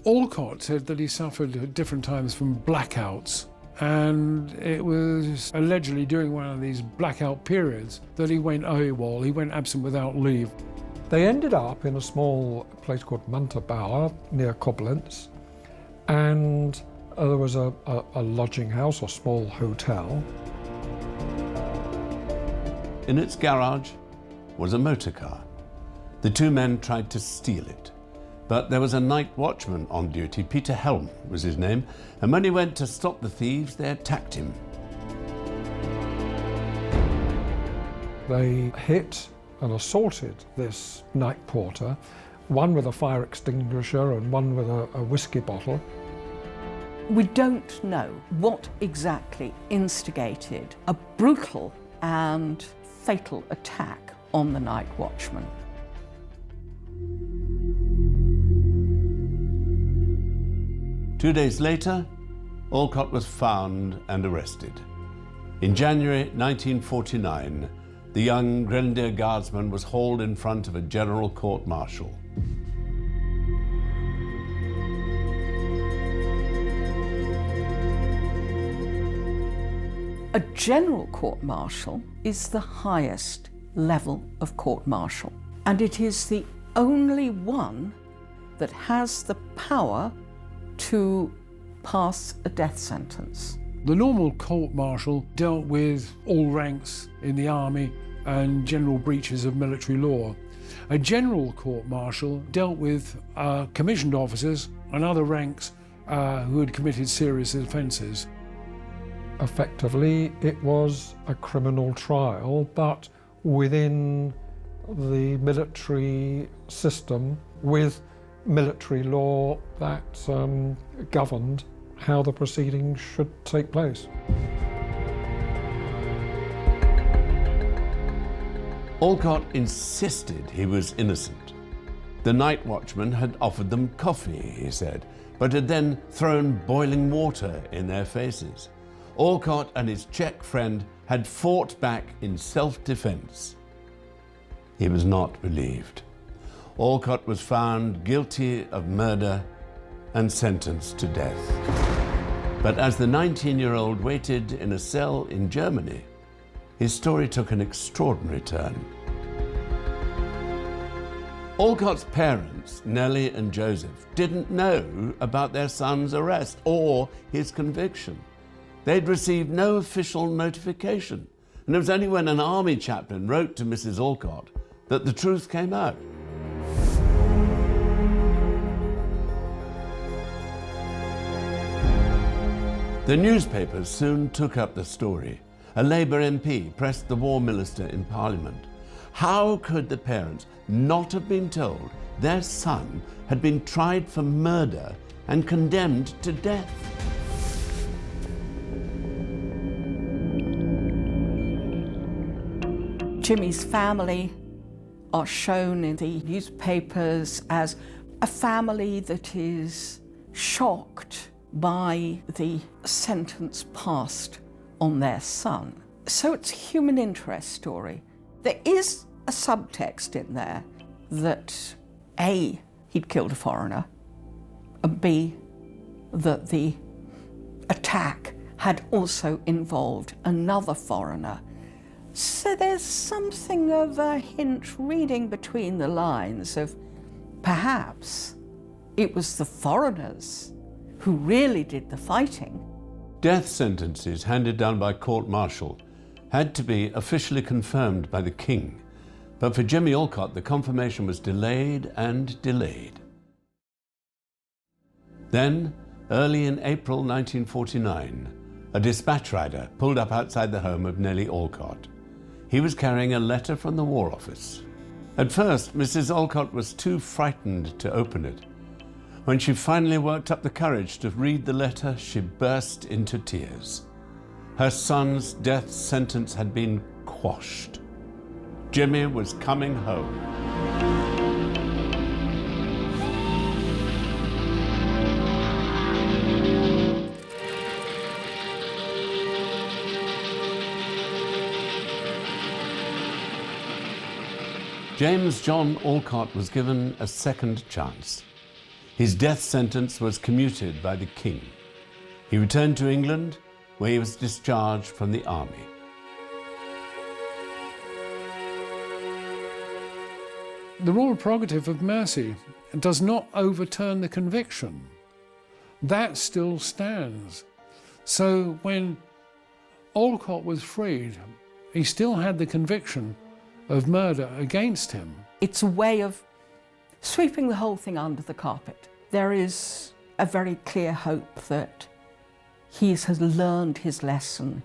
Alcott said that he suffered at different times from blackouts, and it was allegedly during one of these blackout periods that he went AWOL, he went absent without leave. They ended up in a small place called Munterbauer near Koblenz, and there was a lodging house or small hotel. In its garage was a motor car. The two men tried to steal it, but there was a night watchman on duty. Peter Helm was his name, and when he went to stop the thieves, they attacked him. They hit and assaulted this night porter, one with a fire extinguisher and one with a whiskey bottle. We don't know what exactly instigated a brutal and fatal attack on the night watchman. Two days later, Alcott was found and arrested. In January 1949, the young Grenadier Guardsman was hauled in front of a general court-martial. A general court-martial is the highest level of court-martial, and it is the only one that has the power to pass a death sentence. The normal court-martial dealt with all ranks in the army and general breaches of military law. A general court-martial dealt with commissioned officers and other ranks who had committed serious offences. Effectively, it was a criminal trial, but within the military system with military law that governed how the proceedings should take place. Alcott insisted he was innocent. The night watchman had offered them coffee, he said, but had then thrown boiling water in their faces. Alcott and his Czech friend had fought back in self-defense. He was not believed. Alcott was found guilty of murder and sentenced to death. But as the 19-year-old waited in a cell in Germany, his story took an extraordinary turn. Alcott's parents, Nellie and Joseph, didn't know about their son's arrest or his conviction. They'd received no official notification, and it was only when an army chaplain wrote to Mrs. Alcott that the truth came out. The newspapers soon took up the story. A Labour MP pressed the War Minister in Parliament. How could the parents not have been told their son had been tried for murder and condemned to death? Jimmy's family are shown in the newspapers as a family that is shocked by the sentence passed on their son. So it's a human interest story. There is a subtext in there that A, he'd killed a foreigner, and B, that the attack had also involved another foreigner. So there's something of a hint reading between the lines of perhaps it was the foreigners who really did the fighting. Death sentences handed down by court-martial had to be officially confirmed by the king. But for Jimmy Alcott, the confirmation was delayed and delayed. Then, early in April 1949, a dispatch rider pulled up outside the home of Nellie Alcott. He was carrying a letter from the War Office. At first, Mrs. Olcott was too frightened to open it. When she finally worked up the courage to read the letter, she burst into tears. Her son's death sentence had been quashed. Jimmy was coming home. James John Olcott was given a second chance. His death sentence was commuted by the King. He returned to England, where he was discharged from the army. The royal prerogative of mercy does not overturn the conviction. That still stands. So when Olcott was freed, he still had the conviction of murder against him. It's a way of sweeping the whole thing under the carpet. There is a very clear hope that he has learned his lesson,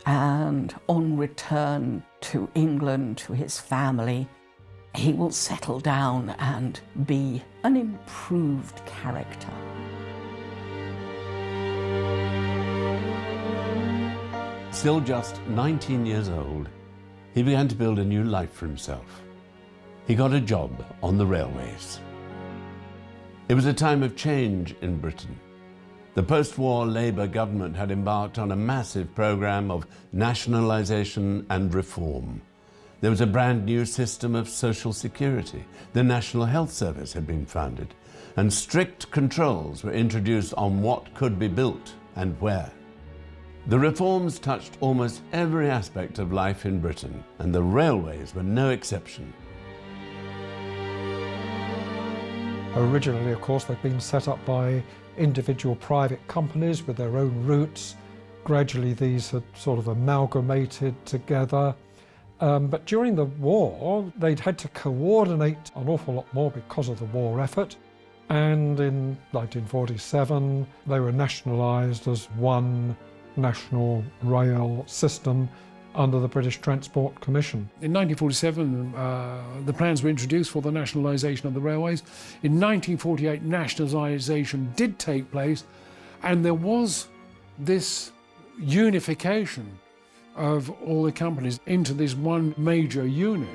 and on return to England, to his family, he will settle down and be an improved character. Still just 19 years old, he began to build a new life for himself. He got a job on the railways. It was a time of change in Britain. The post-war Labour government had embarked on a massive programme of nationalisation and reform. There was a brand new system of social security. The National Health Service had been founded, and strict controls were introduced on what could be built and where. The reforms touched almost every aspect of life in Britain, and the railways were no exception. Originally, of course, they've been set up by individual private companies with their own routes. Gradually, these had sort of amalgamated together. But during the war, they'd had to coordinate an awful lot more because of the war effort. And in 1947, they were nationalised as one national rail system under the British Transport Commission. In 1947, the plans were introduced for the nationalisation of the railways. In 1948, nationalisation did take place, and there was this unification of all the companies into this one major unit.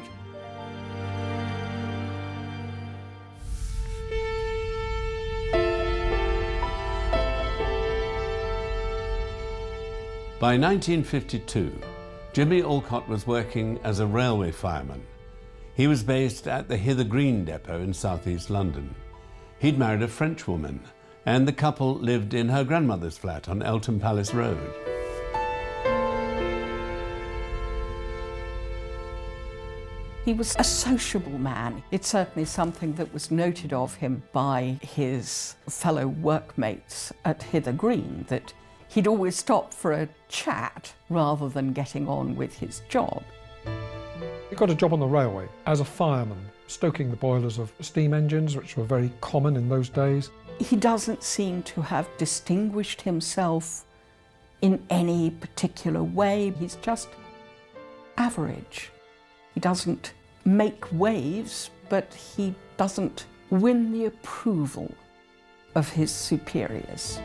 By 1952, Jimmy Olcott was working as a railway fireman. He was based at the Hither Green depot in southeast London. He'd married a French woman, and the couple lived in her grandmother's flat on Eltham Palace Road. He was a sociable man. It's certainly something that was noted of him by his fellow workmates at Hither Green, that he'd always stop for a chat rather than getting on with his job. He got a job on the railway as a fireman, stoking the boilers of steam engines, which were very common in those days. He doesn't seem to have distinguished himself in any particular way. He's just average. He doesn't make waves, but he doesn't win the approval of his superiors.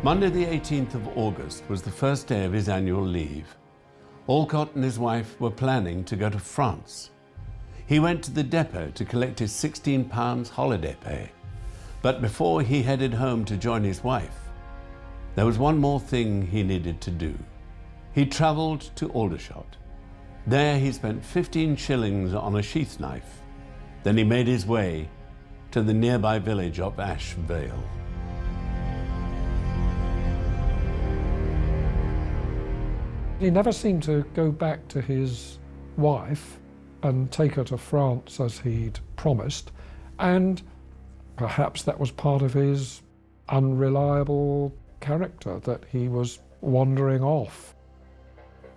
Monday the 18th of August was the first day of his annual leave. Olcott and his wife were planning to go to France. He went to the depot to collect his £16 holiday pay. But before he headed home to join his wife, there was one more thing he needed to do. He travelled to Aldershot. There he spent 15 shillings on a sheath knife. Then he made his way to the nearby village of Ash Vale. He never seemed to go back to his wife and take her to France as he'd promised, and perhaps that was part of his unreliable character, that he was wandering off.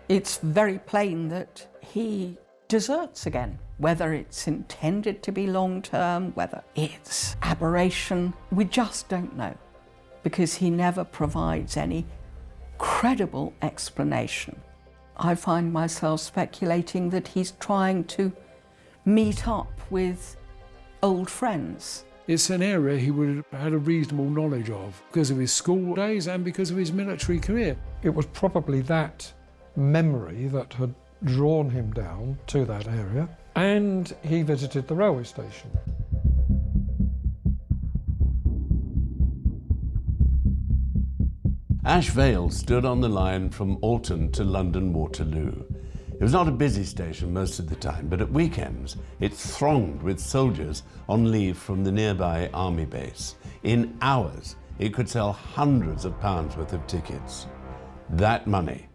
It's very plain that he deserts again. Whether it's intended to be long-term, whether it's aberration, we just don't know. because he never provides any credible explanation. I find myself speculating that he's trying to meet up with old friends. It's an area he would have had a reasonable knowledge of because of his school days and because of his military career. It was probably that memory that had drawn him down to that area, and he visited the railway station. Ash Vale stood on the line from Alton to London Waterloo. It was not a busy station most of the time, but at weekends it thronged with soldiers on leave from the nearby army base. In hours, it could sell hundreds of pounds worth of tickets. That money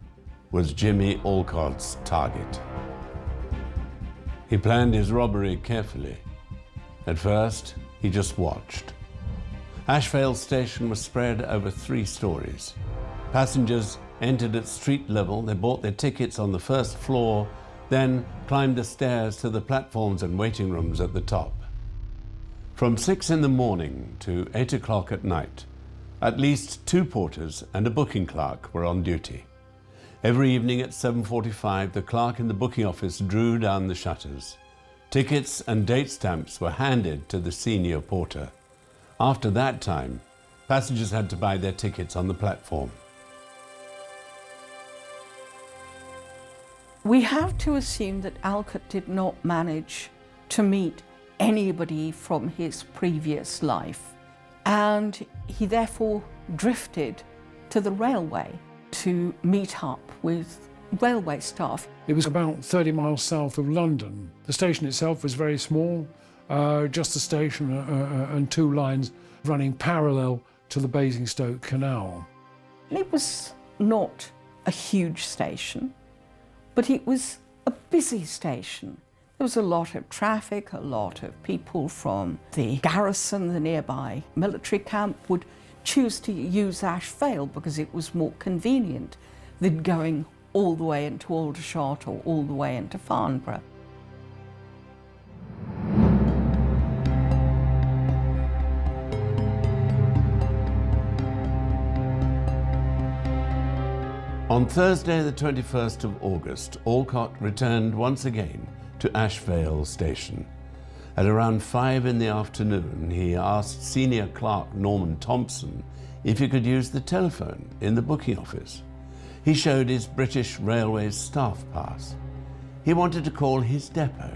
was Jimmy Alcott's target. He planned his robbery carefully. At first, he just watched. Ash Vale station was spread over 3 stories. Passengers entered at street level, they bought their tickets on the first floor, then climbed the stairs to the platforms and waiting rooms at the top. From 6 in the morning to 8 o'clock at night, at least 2 porters and a booking clerk were on duty. Every evening at 7:45, the clerk in the booking office drew down the shutters. Tickets and date stamps were handed to the senior porter. After that time, passengers had to buy their tickets on the platform. We have to assume that Alcott did not manage to meet anybody from his previous life, and he therefore drifted to the railway to meet up with railway staff. It was about 30 miles south of London. The station itself was very small, just a station and 2 lines running parallel to the Basingstoke Canal. It was not a huge station, but it was a busy station. There was a lot of traffic, a lot of people from the garrison, the nearby military camp, would choose to use Ash Vale because it was more convenient than going all the way into Aldershot or all the way into Farnborough. On Thursday, the 21st of August, Alcott returned once again to Ash Vale station. At around 5 in the afternoon, he asked senior clerk Norman Thompson if he could use the telephone in the booking office. He showed his British Railways staff pass. He wanted to call his depot.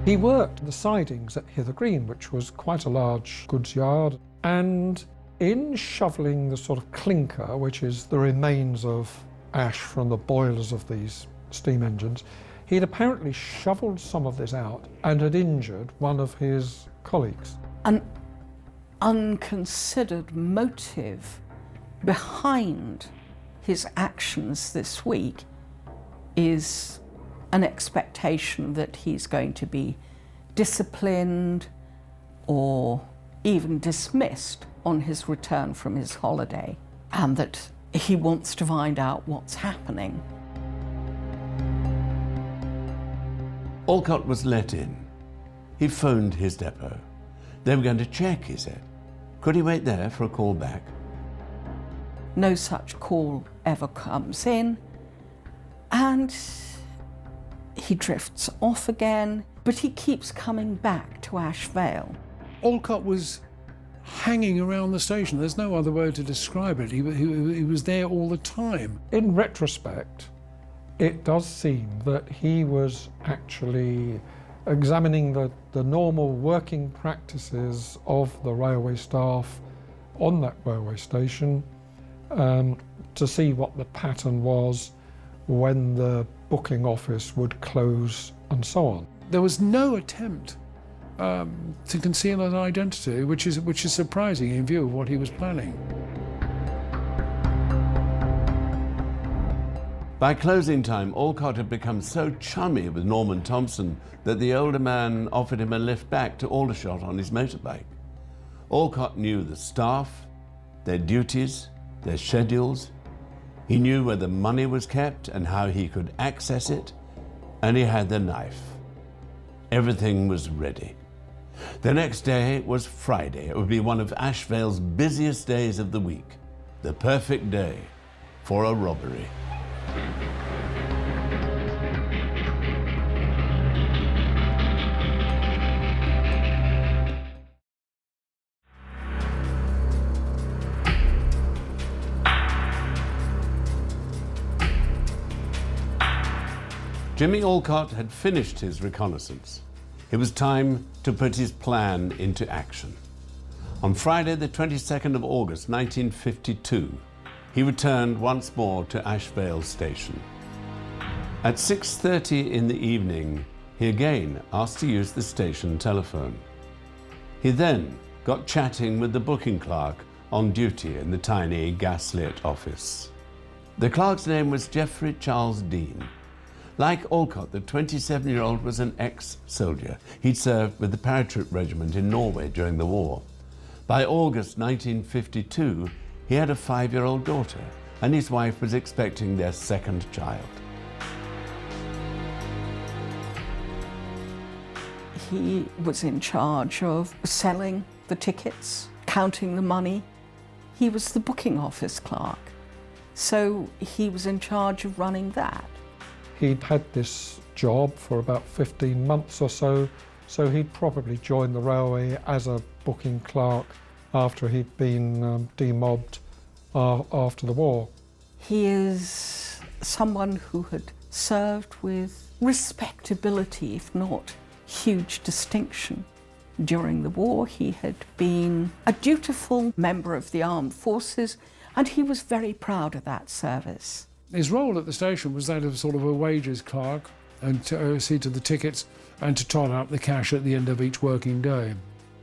He worked the sidings at Hither Green, which was quite a large goods yard, and in shoveling the sort of clinker, which is the remains of ash from the boilers of these steam engines, he'd apparently shovelled some of this out and had injured one of his colleagues. An unconsidered motive behind his actions this week is an expectation that he's going to be disciplined or even dismissed on his return from his holiday, and that he wants to find out what's happening. Alcott was let in. He phoned his depot. They were going to check, he said. Could he wait there for a call back? No such call ever comes in, and he drifts off again, but he keeps coming back to Ash Vale. Alcott was hanging around the station. There's no other way to describe it. He was there all the time. In retrospect, it does seem that he was actually examining the normal working practices of the railway staff on that railway station to see what the pattern was when the booking office would close and so on. There was no attempt to conceal an identity, which is surprising in view of what he was planning. By closing time, Alcott had become so chummy with Norman Thompson that the older man offered him a lift back to Aldershot on his motorbike. Alcott knew the staff, their duties, their schedules. He knew where the money was kept and how he could access it, and he had the knife. Everything was ready. The next day was Friday. It would be one of Ashvale's busiest days of the week. The perfect day for a robbery. Jimmy Alcott had finished his reconnaissance. It was time to put his plan into action. On Friday, the 22nd of August, 1952, he returned once more to Ashvale Station. At 6:30 in the evening, he again asked to use the station telephone. He then got chatting with the booking clerk on duty in the tiny gas-lit office. The clerk's name was Geoffrey Charles Dean. Like Alcott, the 27-year-old was an ex-soldier. He'd served with the paratroop regiment in Norway during the war. By August 1952, he had a 5-year-old daughter, and his wife was expecting their second child. He was in charge of selling the tickets, counting the money. He was the booking office clerk, so he was in charge of running that. He'd had this job for about 15 months or so, so he'd probably joined the railway as a booking clerk after he'd been demobbed after the war. He is someone who had served with respectability, if not huge distinction. During the war, he had been a dutiful member of the armed forces, and he was very proud of that service. His role at the station was that of sort of a wages clerk, and to see to the tickets and to tot up the cash at the end of each working day.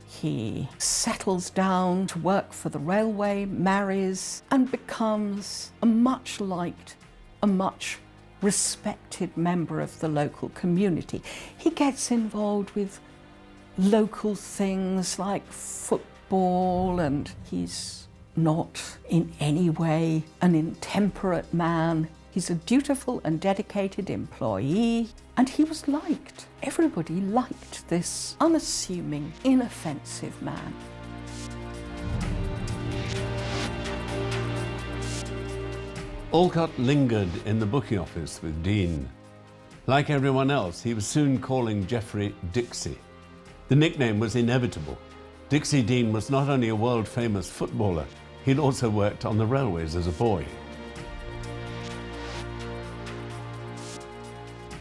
He settles down to work for the railway, marries, and becomes a much liked, a much respected member of the local community. He gets involved with local things like football, and he's not in any way an intemperate man. He's a dutiful and dedicated employee, and he was liked. Everybody liked this unassuming, inoffensive man. Alcott lingered in the booking office with Dean. Like everyone else, he was soon calling Geoffrey Dixie. The nickname was inevitable. Dixie Dean was not only a world-famous footballer, he'd also worked on the railways as a boy.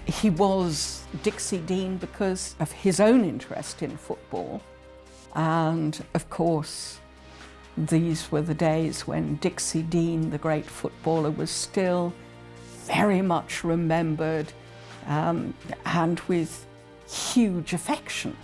He was Dixie Dean because of his own interest in football. And of course, these were the days when Dixie Dean, the great footballer, was still very much remembered and with huge affection.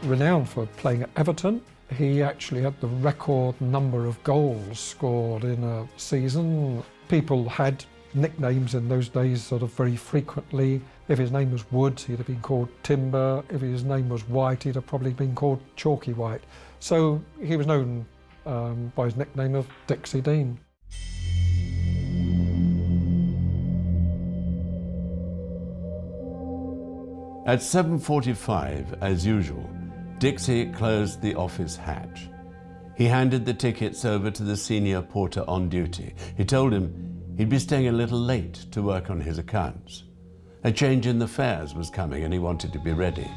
Renowned for playing at Everton, he actually had the record number of goals scored in a season. People had nicknames in those days sort of very frequently. If his name was Woods, he'd have been called Timber. If his name was White, he'd have probably been called Chalky White. So he was known by his nickname of Dixie Dean. At 7:45, as usual, Dixie closed the office hatch. He handed the tickets over to the senior porter on duty. He told him he'd be staying a little late to work on his accounts. A change in the fares was coming and he wanted to be ready.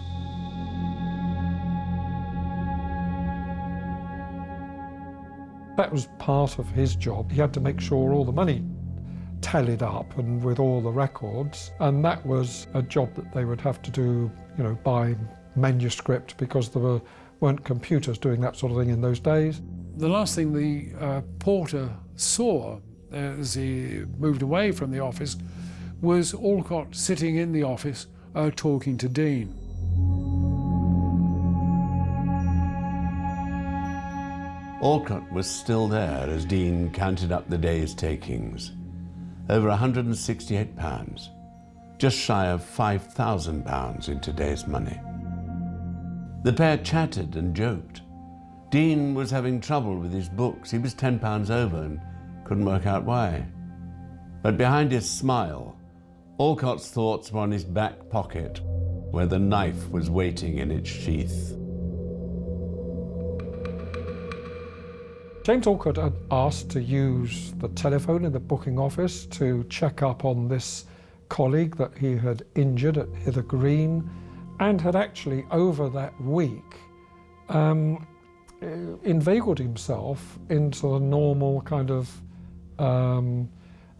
That was part of his job. He had to make sure all the money tallied up and with all the records, and that was a job that they would have to do, by manuscript, because there weren't computers doing that sort of thing in those days. The last thing the porter saw as he moved away from the office was Alcott sitting in the office talking to Dean. Alcott was still there as Dean counted up the day's takings. Over £168, just shy of £5,000 in today's money. The pair chatted and joked. Dean was having trouble with his books. He was £10 over and couldn't work out why. But behind his smile, Alcott's thoughts were on his back pocket, where the knife was waiting in its sheath. James Alcott had asked to use the telephone in the booking office to check up on this colleague that he had injured at Hither Green, and had actually, over that week, inveigled himself into the normal kind of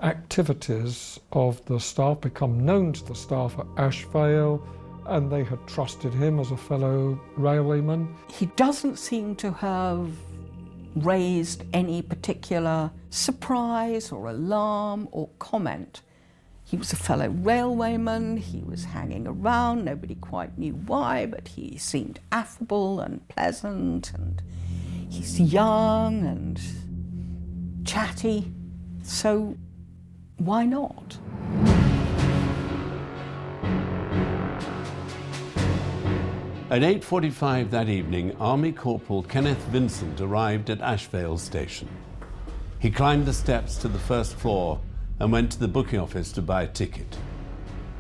activities of the staff, become known to the staff at Ashvale, and they had trusted him as a fellow railwayman. He doesn't seem to have raised any particular surprise or alarm or comment. He was a fellow railwayman, he was hanging around, nobody quite knew why, but he seemed affable and pleasant, and he's young and chatty, so why not? At 8:45 that evening, Army Corporal Kenneth Vincent arrived at Ashvale Station. He climbed the steps to the first floor and went to the booking office to buy a ticket.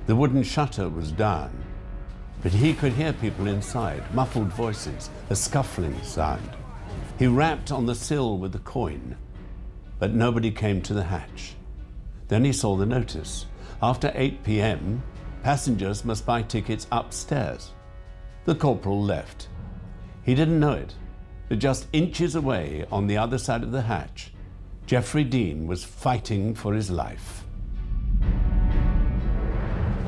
The wooden shutter was down, but he could hear people inside, muffled voices, a scuffling sound. He rapped on the sill with the coin, but nobody came to the hatch. Then he saw the notice. After 8 p.m, passengers must buy tickets upstairs. The corporal left. He didn't know it, but just inches away on the other side of the hatch, Geoffrey Dean was fighting for his life.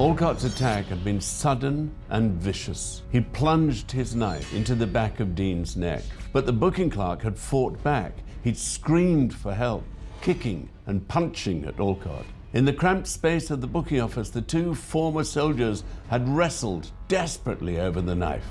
Alcott's attack had been sudden and vicious. He plunged his knife into the back of Dean's neck, but the booking clerk had fought back. He'd screamed for help, kicking and punching at Alcott. In the cramped space of the booking office, the two former soldiers had wrestled desperately over the knife.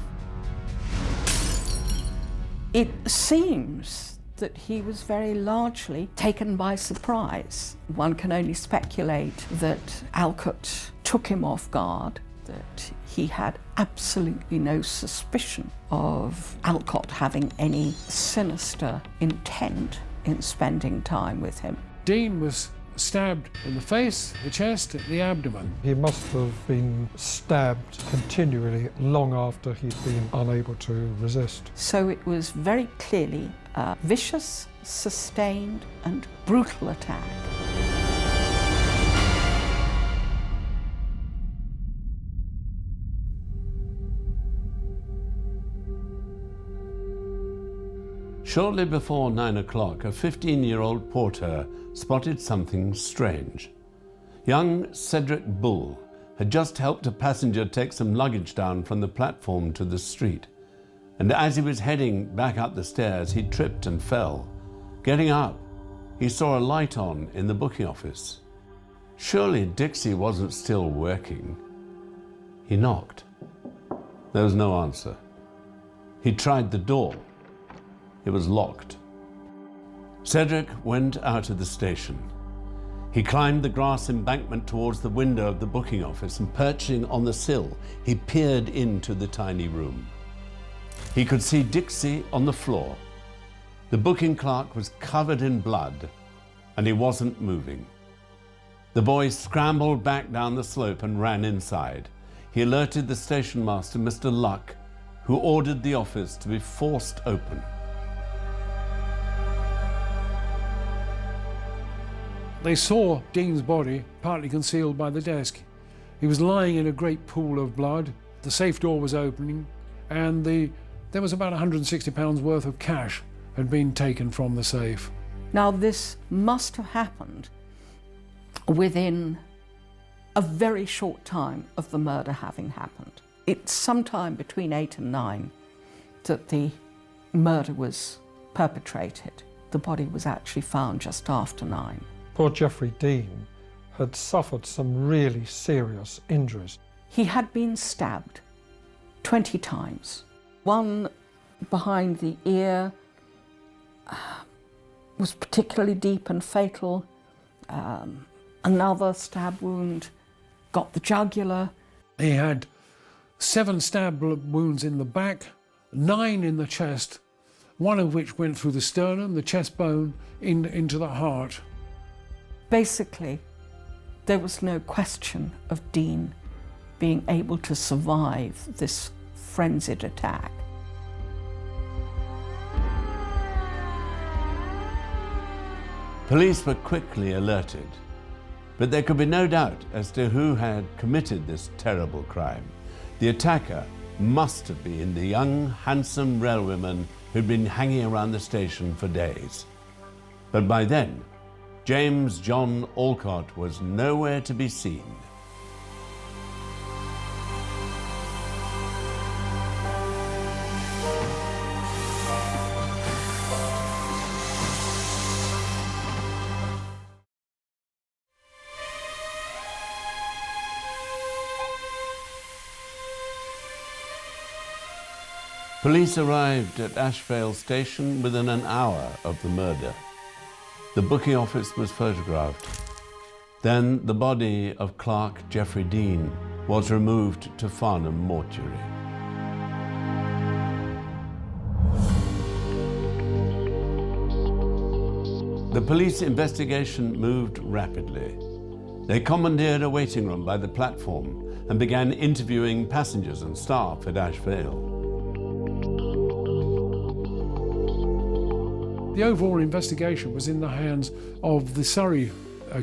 It seems that he was very largely taken by surprise. One can only speculate that Alcott took him off guard, that he had absolutely no suspicion of Alcott having any sinister intent in spending time with him. Dean was stabbed in the face, the chest, the abdomen. He must have been stabbed continually long after he'd been unable to resist. So it was very clearly a vicious, sustained and brutal attack. Shortly before 9 o'clock, a 15-year-old porter spotted something strange. Young Cedric Bull had just helped a passenger take some luggage down from the platform to the street. And as he was heading back up the stairs, he tripped and fell. Getting up, he saw a light on in the booking office. Surely Dixie wasn't still working. He knocked. There was no answer. He tried the door. It was locked. Cedric went out of the station. He climbed the grass embankment towards the window of the booking office, and perching on the sill, he peered into the tiny room. He could see Dixie on the floor. The booking clerk was covered in blood, and he wasn't moving. The boy scrambled back down the slope and ran inside. He alerted the station master, Mr. Luck, who ordered the office to be forced open. They saw Dean's body partly concealed by the desk. He was lying in a great pool of blood. The safe door was opening, and there was about £160 worth of cash had been taken from the safe. Now this must have happened within a very short time of the murder having happened. It's sometime between 8 and 9 that the murder was perpetrated. The body was actually found just after 9. Poor Geoffrey Dean had suffered some really serious injuries. He had been stabbed 20 times. One behind the ear was particularly deep and fatal. Another stab wound got the jugular. He had 7 stab wounds in the back, 9 in the chest, one of which went through the sternum, the chest bone, into the heart. Basically, there was no question of Dean being able to survive this frenzied attack. Police were quickly alerted, but there could be no doubt as to who had committed this terrible crime. The attacker must have been the young, handsome railwayman who'd been hanging around the station for days. But by then, James John Alcott was nowhere to be seen. Police arrived at Ashvale Station within an hour of the murder. The booking office was photographed. Then the body of Clerk Geoffrey Dean was removed to Farnham Mortuary. The police investigation moved rapidly. They commandeered a waiting room by the platform and began interviewing passengers and staff at Ashvale. The overall investigation was in the hands of the Surrey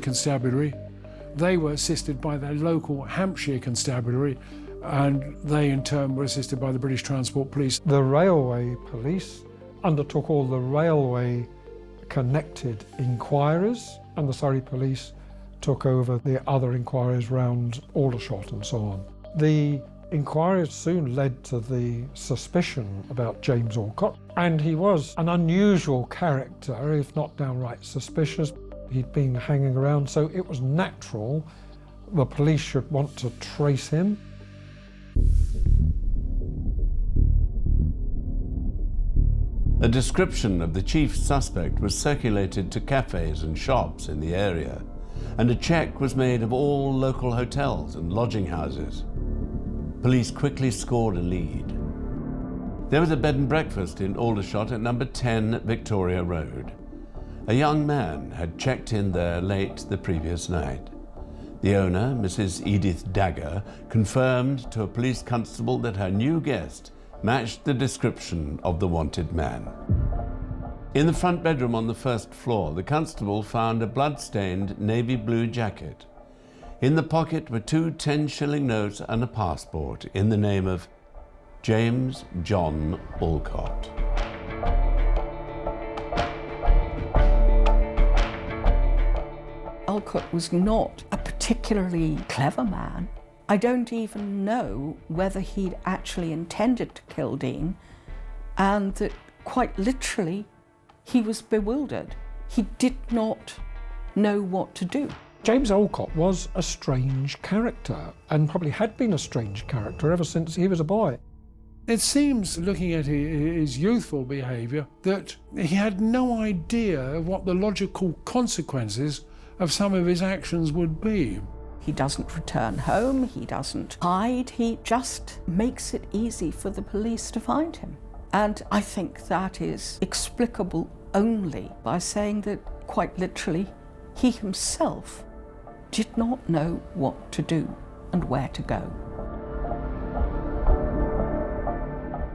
Constabulary. They were assisted by their local Hampshire Constabulary, and they in turn were assisted by the British Transport Police. The railway police undertook all the railway connected inquiries, and the Surrey police took over the other inquiries round Aldershot and so on. The inquiries soon led to the suspicion about James Alcott, and he was an unusual character, if not downright suspicious. He'd been hanging around, so it was natural the police should want to trace him. A description of the chief suspect was circulated to cafes and shops in the area, and a check was made of all local hotels and lodging houses. Police quickly scored a lead. There was a bed and breakfast in Aldershot at number 10 Victoria Road. A young man had checked in there late the previous night. The owner, Mrs. Edith Dagger, confirmed to a police constable that her new guest matched the description of the wanted man. In the front bedroom on the first floor, the constable found a blood-stained navy blue jacket. In the pocket were 2 10-shilling notes and a passport in the name of James John Alcott. Alcott was not a particularly clever man. I don't even know whether he'd actually intended to kill Dean, and that quite literally he was bewildered. He did not know what to do. James Alcott was a strange character, and probably had been a strange character ever since he was a boy. It seems, looking at his youthful behaviour, that he had no idea of what the logical consequences of some of his actions would be. He doesn't return home, he doesn't hide, he just makes it easy for the police to find him. And I think that is explicable only by saying that, quite literally, he himself did not know what to do and where to go.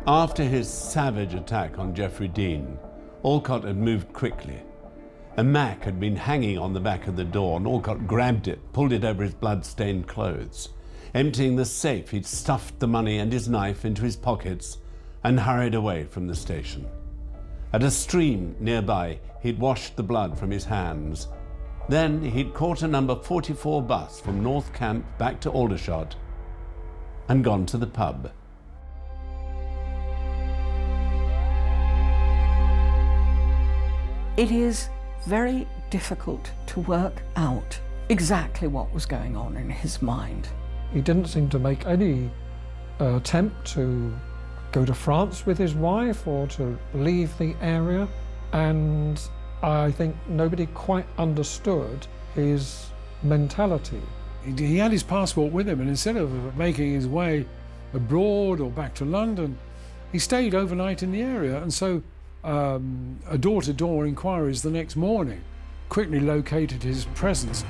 After his savage attack on Geoffrey Dean, Alcott had moved quickly. A Mac had been hanging on the back of the door, and Alcott grabbed it, pulled it over his blood-stained clothes. Emptying the safe, he'd stuffed the money and his knife into his pockets and hurried away from the station. At a stream nearby, he'd washed the blood from his hands. Then he'd caught a number 44 bus from North Camp back to Aldershot and gone to the pub. It is very difficult to work out exactly what was going on in his mind. He didn't seem to make any attempt to go to France with his wife or to leave the area, and I think nobody quite understood his mentality. He had his passport with him, and instead of making his way abroad or back to London, he stayed overnight in the area, and so a door-to-door inquiries the next morning quickly located his presence.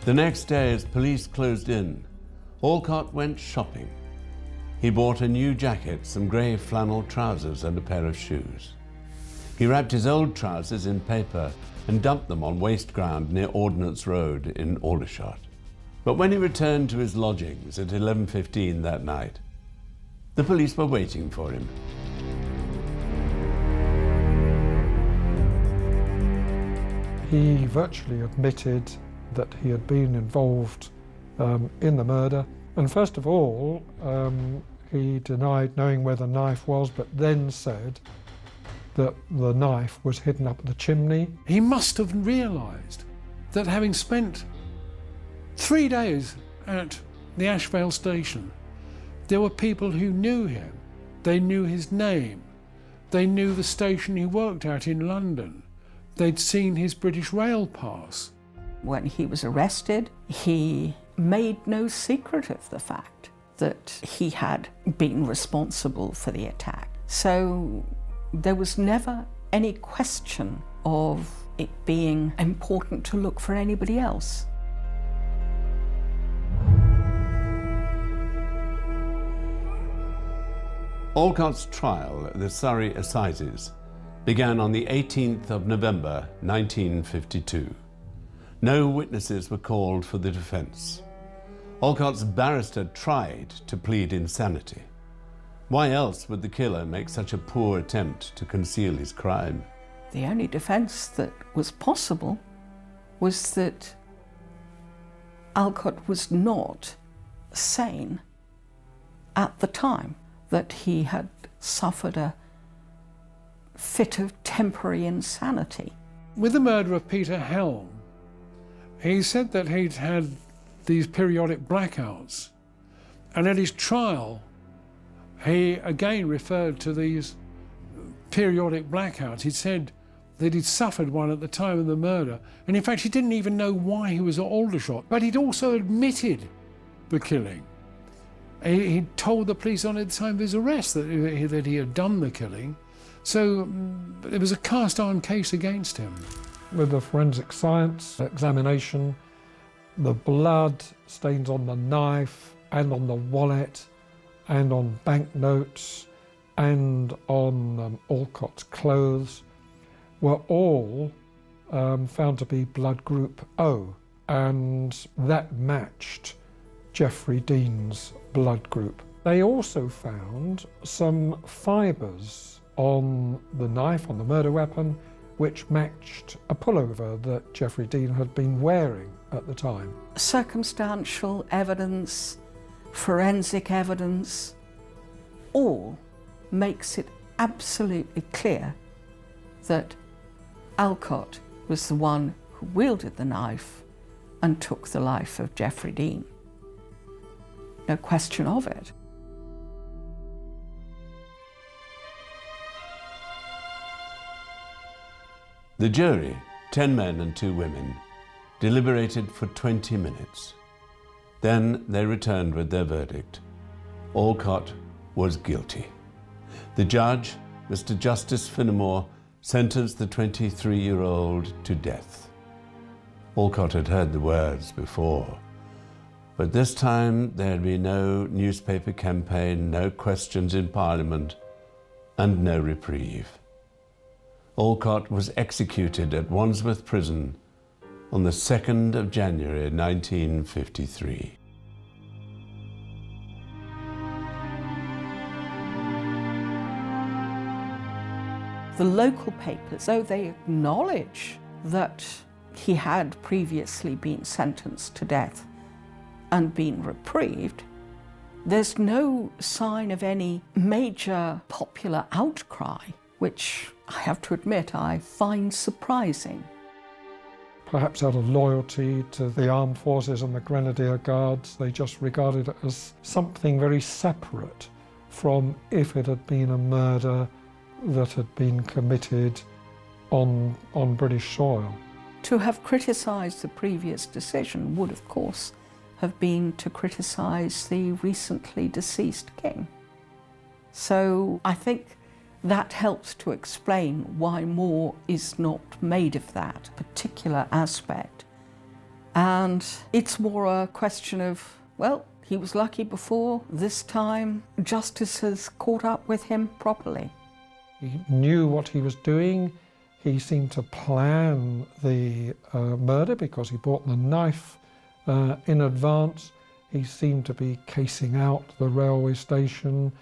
The next day, as police closed in, Alcott went shopping. He bought a new jacket, some grey flannel trousers and a pair of shoes. He wrapped his old trousers in paper and dumped them on waste ground near Ordnance Road in Aldershot. But when he returned to his lodgings at 11:15 that night, the police were waiting for him. He virtually admitted that he had been involved in the murder. And first of all, he denied knowing where the knife was, but then said that the knife was hidden up the chimney. He must have realised that having spent 3 days at the Ashvale station, there were people who knew him. They knew his name. They knew the station he worked at in London. They'd seen his British Rail pass. When he was arrested, he made no secret of the fact that he had been responsible for the attack. So there was never any question of it being important to look for anybody else. Alcott's trial at the Surrey Assizes began on the 18th of November 1952. No witnesses were called for the defence. Alcott's barrister tried to plead insanity. Why else would the killer make such a poor attempt to conceal his crime? The only defence that was possible was that Alcott was not sane at the time, that he had suffered a fit of temporary insanity. With the murder of Peter Helm, he said that he'd had these periodic blackouts, and at his trial he again referred to these periodic blackouts. He'd said that he'd suffered one at the time of the murder, and in fact he didn't even know why he was at Aldershot, but he'd also admitted the killing. He told the police on at the time of his arrest that he had done the killing, so it was a cast-iron case against him. With the forensic science examination, the blood stains on the knife and on the wallet and on banknotes and on Alcott's clothes were all found to be blood group O, and that matched Geoffrey Dean's blood group. They also found some fibres on the knife, on the murder weapon, which matched a pullover that Geoffrey Dean had been wearing at the time. Circumstantial evidence, forensic evidence, all makes it absolutely clear that Alcott was the one who wielded the knife and took the life of Geoffrey Dean. No question of it. The jury, 10 men and 2 women, deliberated for 20 minutes. Then they returned with their verdict. Alcott was guilty. The judge, Mr. Justice Finnemore, sentenced the 23-year-old to death. Alcott had heard the words before, but this time there'd be no newspaper campaign, no questions in Parliament, and no reprieve. Alcott was executed at Wandsworth Prison on the 2nd of January 1953. The local papers, though they acknowledge that he had previously been sentenced to death and been reprieved, there's no sign of any major popular outcry, which I have to admit I find surprising. Perhaps out of loyalty to the armed forces and the Grenadier Guards, they just regarded it as something very separate from if it had been a murder that had been committed on British soil. To have criticised the previous decision would, of course, have been to criticise the recently deceased king. So I think that helps to explain why more is not made of that particular aspect. And it's more a question of, well, He was lucky before. This time, justice has caught up with him properly. He knew what he was doing. He seemed to plan the murder because he bought the knife in advance. He seemed to be casing out the railway station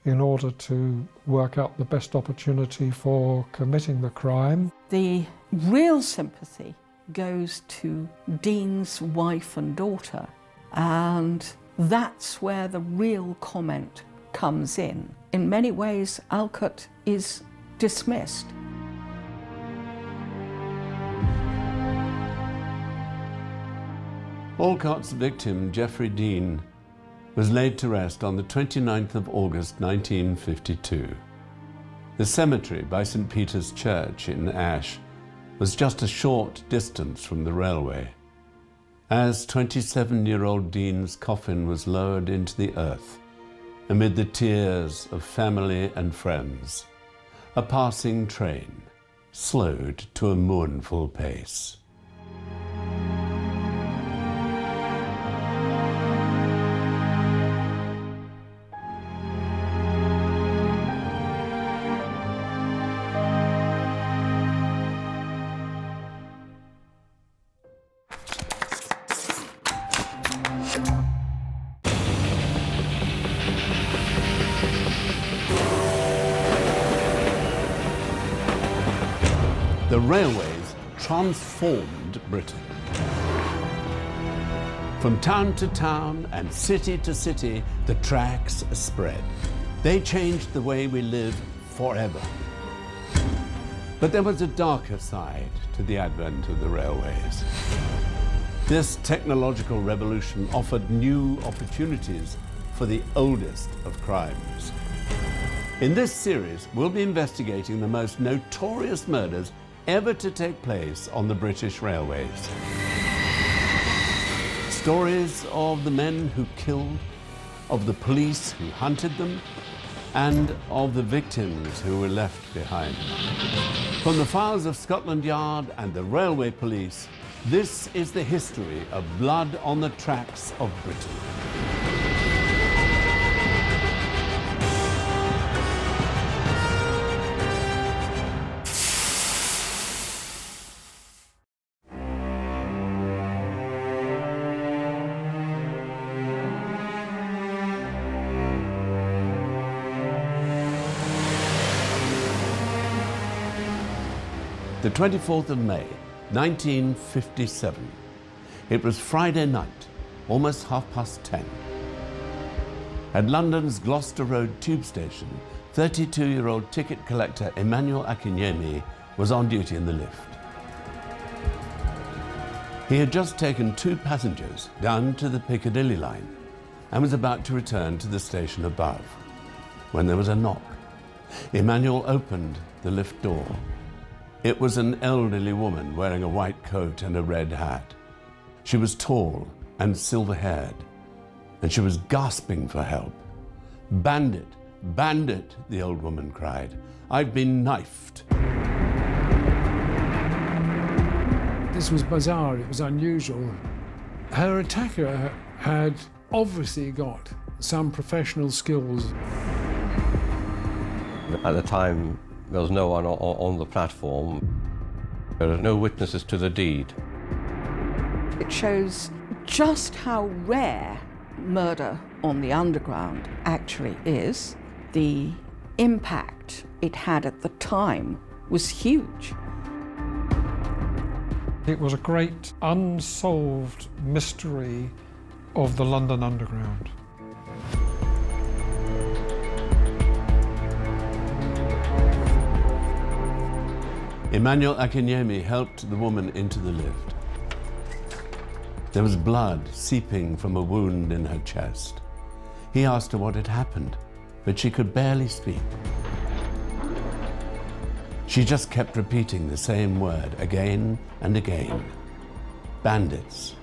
in order to work out the best opportunity for committing the crime. The real sympathy goes to Dean's wife and daughter, and that's where the real comment comes in. In many ways, Alcott is dismissed. Alcott's victim, Geoffrey Dean, was laid to rest on the 29th of August 1952. The cemetery by St. Peter's Church in Ash was just a short distance from the railway. As 27-year-old Dean's coffin was lowered into the earth, amid the tears of family and friends, a passing train slowed to a mournful pace. The railways transformed Britain. From town to town and city to city, the tracks spread. They changed the way we live forever. But there was a darker side to the advent of the railways. This technological revolution offered new opportunities for the oldest of crimes. In this series, we'll be investigating the most notorious murders ever to take place on the British railways. Stories of the men who killed, of the police who hunted them, and of the victims who were left behind. From the files of Scotland Yard and the railway police, this is the history of blood on the tracks of Britain. The 24th of May, 1957. It was Friday night, almost 10:30. At London's Gloucester Road tube station, 32-year-old ticket collector Emmanuel Akinyemi was on duty in the lift. He had just taken 2 passengers down to the Piccadilly line and was about to return to the station above, when there was a knock. Emmanuel opened the lift door. It was an elderly woman wearing a white coat and a red hat. She was tall and silver-haired, and she was gasping for help. "Bandit, bandit," the old woman cried. "I've been knifed." This was bizarre, it was unusual. Her attacker had obviously got some professional skills. At the time, there was no one on the platform. There were no witnesses to the deed. It shows just how rare murder on the underground actually is. The impact it had at the time was huge. It was a great unsolved mystery of the London Underground. Emmanuel Akinyemi helped the woman into the lift. There was blood seeping from a wound in her chest. He asked her what had happened, but she could barely speak. She just kept repeating the same word again and again. Bandits,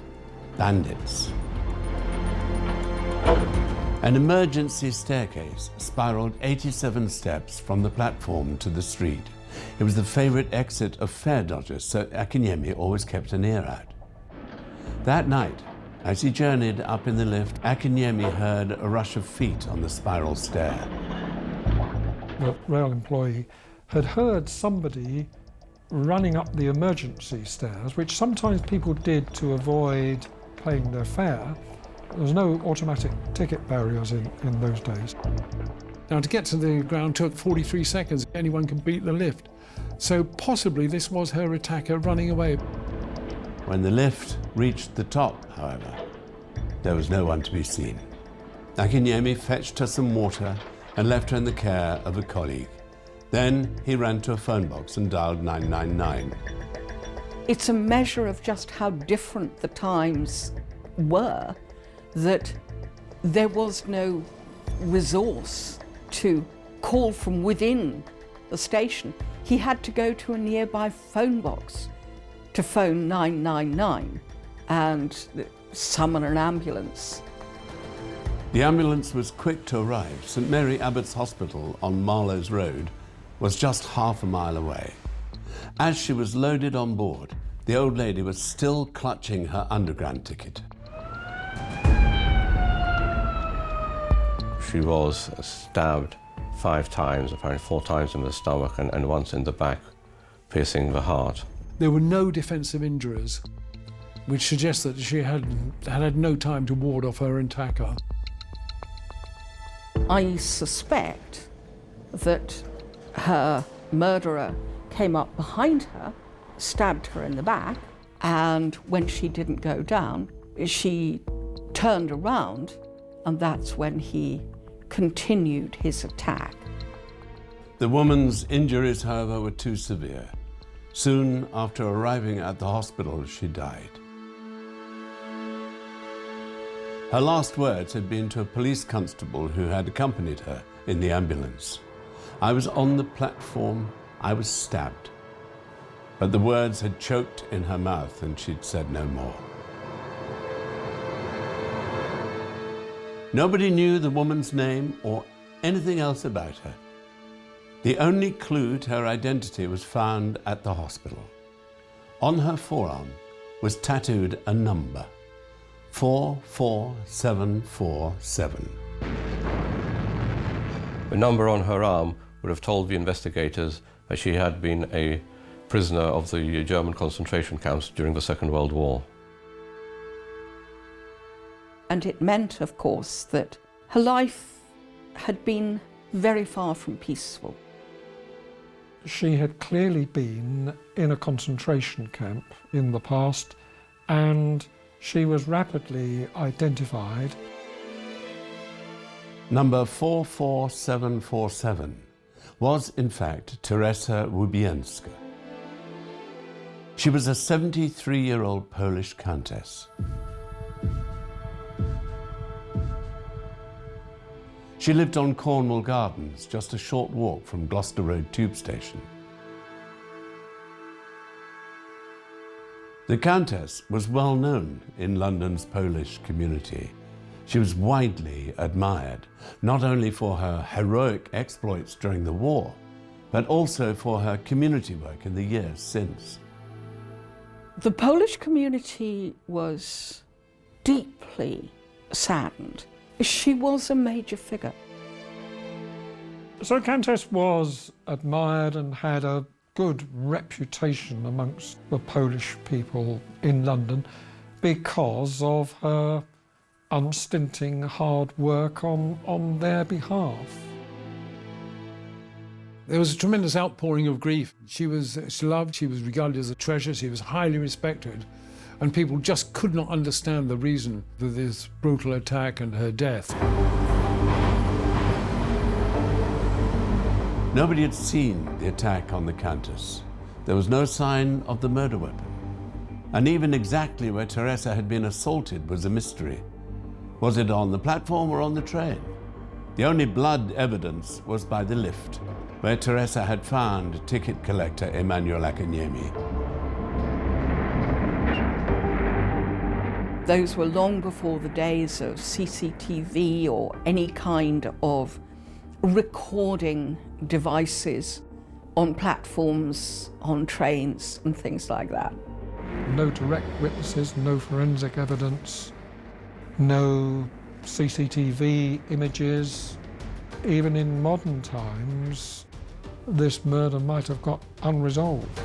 bandits. An emergency staircase spiraled 87 steps from the platform to the street. It was the favorite exit of fare dodgers, so Akinyemi always kept an ear out. That night, As he journeyed up in the lift, Akinyemi heard a rush of feet on the spiral stair. The rail employee had heard somebody running up the emergency stairs, which sometimes people did to avoid paying their fare. There was no automatic ticket barriers in those days. Now, to get to the ground took 43 seconds. Anyone can beat the lift. So possibly this was her attacker running away. When the lift reached the top, however, there was no one to be seen. Akinyemi fetched her some water and left her in the care of a colleague. Then he ran to a phone box and dialed 999. It's a measure of just how different the times were, that there was no resource to call from within the station. He had to go to a nearby phone box to phone 999 and summon an ambulance. The ambulance was quick to arrive. St Mary Abbott's Hospital on Marlows Road was just half a mile away. As she was loaded on board, the old lady was still clutching her underground ticket. She was stabbed 5 times, apparently 4 times in the stomach and once in the back, piercing the heart. There were no defensive injuries, which suggests that she had no time to ward off her attacker. I suspect that her murderer came up behind her, stabbed her in the back, and when she didn't go down, she turned around, and that's when he continued his attack. The woman's injuries, however, were too severe. Soon after arriving at the hospital, she died. Her last words had been to a police constable who had accompanied her in the ambulance. "I was on the platform, I was stabbed." But the words had choked in her mouth and she'd said no more. Nobody knew the woman's name or anything else about her. The only clue to her identity was found at the hospital. On her forearm was tattooed a number, 44747. The number on her arm would have told the investigators that she had been a prisoner of the German concentration camps during the Second World War. And it meant, of course, that her life had been very far from peaceful. She had clearly been in a concentration camp in the past, and she was rapidly identified. Number 44747 was, in fact, Teresa Łubienska. She was a 73-year-old Polish countess. She lived on Cornwall Gardens, just a short walk from Gloucester Road Tube Station. The Countess was well known in London's Polish community. She was widely admired, not only for her heroic exploits during the war, but also for her community work in the years since. The Polish community was deeply saddened. She was a major figure. So Countess was admired and had a good reputation amongst the Polish people in London because of her unstinting hard work on their behalf. There was a tremendous outpouring of grief. She was loved, she was regarded as a treasure, she was highly respected, and people just could not understand the reason for this brutal attack and her death. Nobody had seen the attack on the Countess. There was no sign of the murder weapon. And even exactly where Teresa had been assaulted was a mystery. Was it on the platform or on the train? The only blood evidence was by the lift, where Teresa had found ticket collector Emmanuel Akinyemi. Those were long before the days of CCTV or any kind of recording devices on platforms, on trains and things like that. No direct witnesses, no forensic evidence. no CCTV images. Even in modern times, this murder might have got unresolved.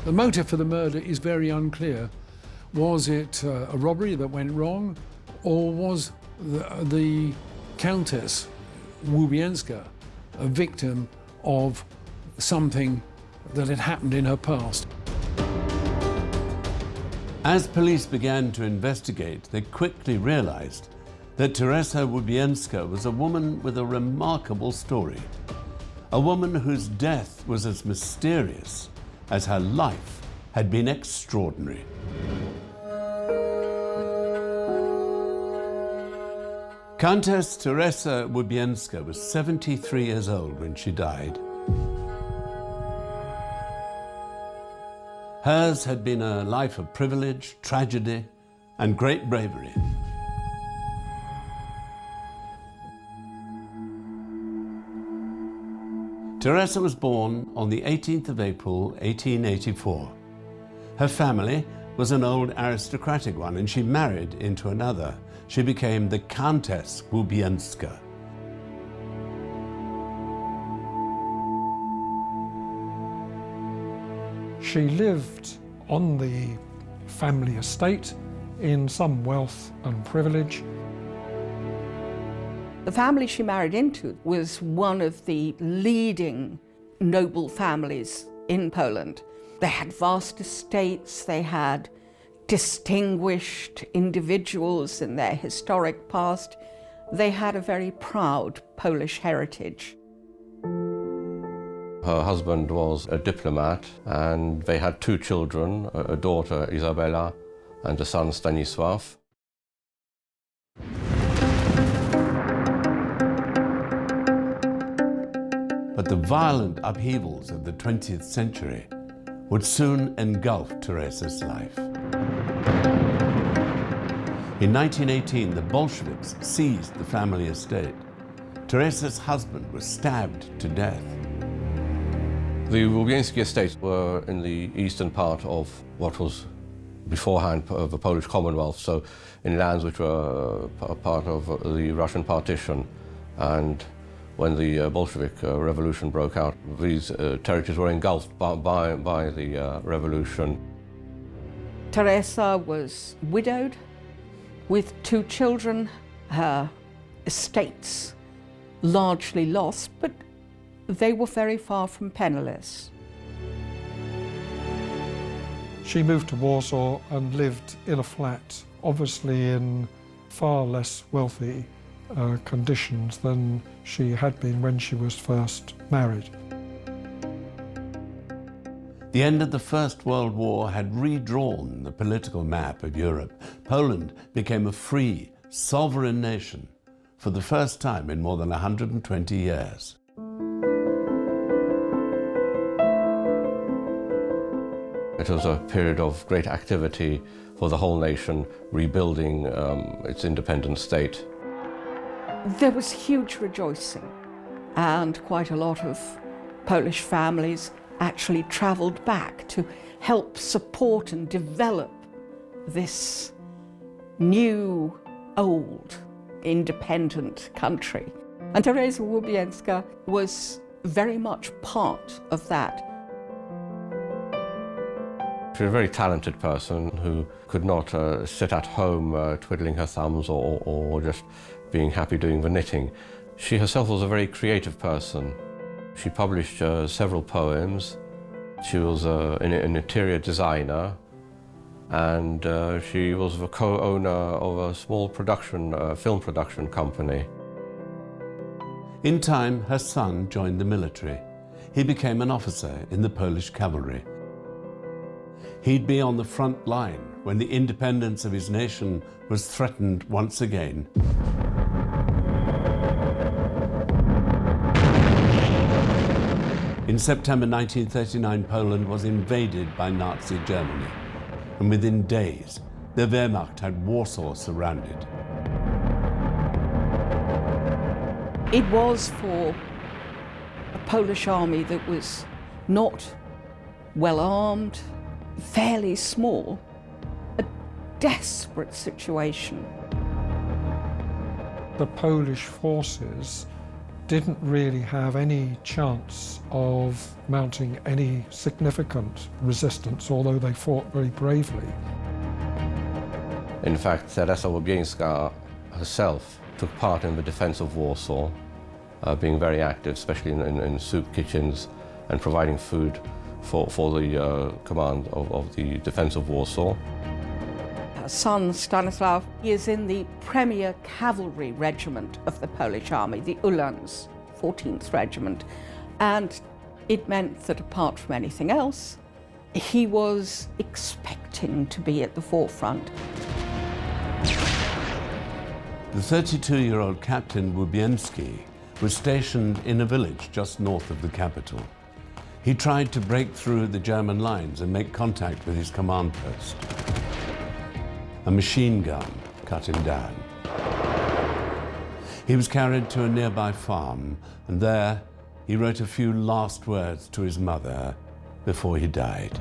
The motive for the murder is very unclear. Was it a robbery that went wrong, or was the Countess Łubienska a victim of something that had happened in her past? As police began to investigate, they quickly realized that Teresa Łubienska was a woman with a remarkable story. A woman whose death was as mysterious as her life had been extraordinary. Countess Teresa Łubienska was 73 years old when she died. Hers had been a life of privilege, tragedy, and great bravery. Teresa was born on the 18th of April, 1884. Her family was an old aristocratic one, and she married into another. She became the Countess Łubienska. She lived on the family estate in some wealth and privilege. The family she married into was one of the leading noble families in Poland. They had vast estates, they had distinguished individuals in their historic past. They had a very proud Polish heritage. Her husband was a diplomat, and they had two children, a daughter, Izabela, and a son, Stanisław. But the violent upheavals of the 20th century would soon engulf Teresa's life. In 1918, the Bolsheviks seized the family estate. Teresa's husband was stabbed to death. The Łubienski estates were in the eastern part of what was beforehand of the Polish Commonwealth, so in lands which were part of the Russian partition. And when the Bolshevik revolution broke out, these territories were engulfed by the revolution. Teresa was widowed with two children, her estates largely lost, but they were very far from penniless. She moved to Warsaw and lived in a flat, obviously in far less wealthy conditions than she had been when she was first married. The end of the First World War had redrawn the political map of Europe. Poland became a free, sovereign nation for the first time in more than 120 years. It was a period of great activity for the whole nation, rebuilding its independent state. There was huge rejoicing, and quite a lot of Polish families actually travelled back to help support and develop this new, old, independent country. And Teresa Łubienska was very much part of that. She was a very talented person who could not sit at home twiddling her thumbs or just being happy doing the knitting. She herself was a very creative person. She published several poems. She was an interior designer, and she was the co-owner of a small film production company. In time, her son joined the military. He became an officer in the Polish cavalry. He'd be on the front line when the independence of his nation was threatened once again. In September 1939, Poland was invaded by Nazi Germany, and within days, the Wehrmacht had Warsaw surrounded. It was for a Polish army that was not well armed, fairly small, a desperate situation. The Polish forces didn't really have any chance of mounting any significant resistance, although they fought very bravely. In fact, Teresa Łubieńska herself took part in the defense of Warsaw, being very active, especially in soup kitchens and providing food for the command of the defense of Warsaw. Her son, Stanislaw, is in the Premier Cavalry Regiment of the Polish Army, the Uhlans, 14th Regiment. And it meant that apart from anything else, he was expecting to be at the forefront. The 32-year-old Captain Łubieński was stationed in a village just north of the capital. He tried to break through the German lines and make contact with his command post. A machine gun cut him down. He was carried to a nearby farm, and there he wrote a few last words to his mother before he died.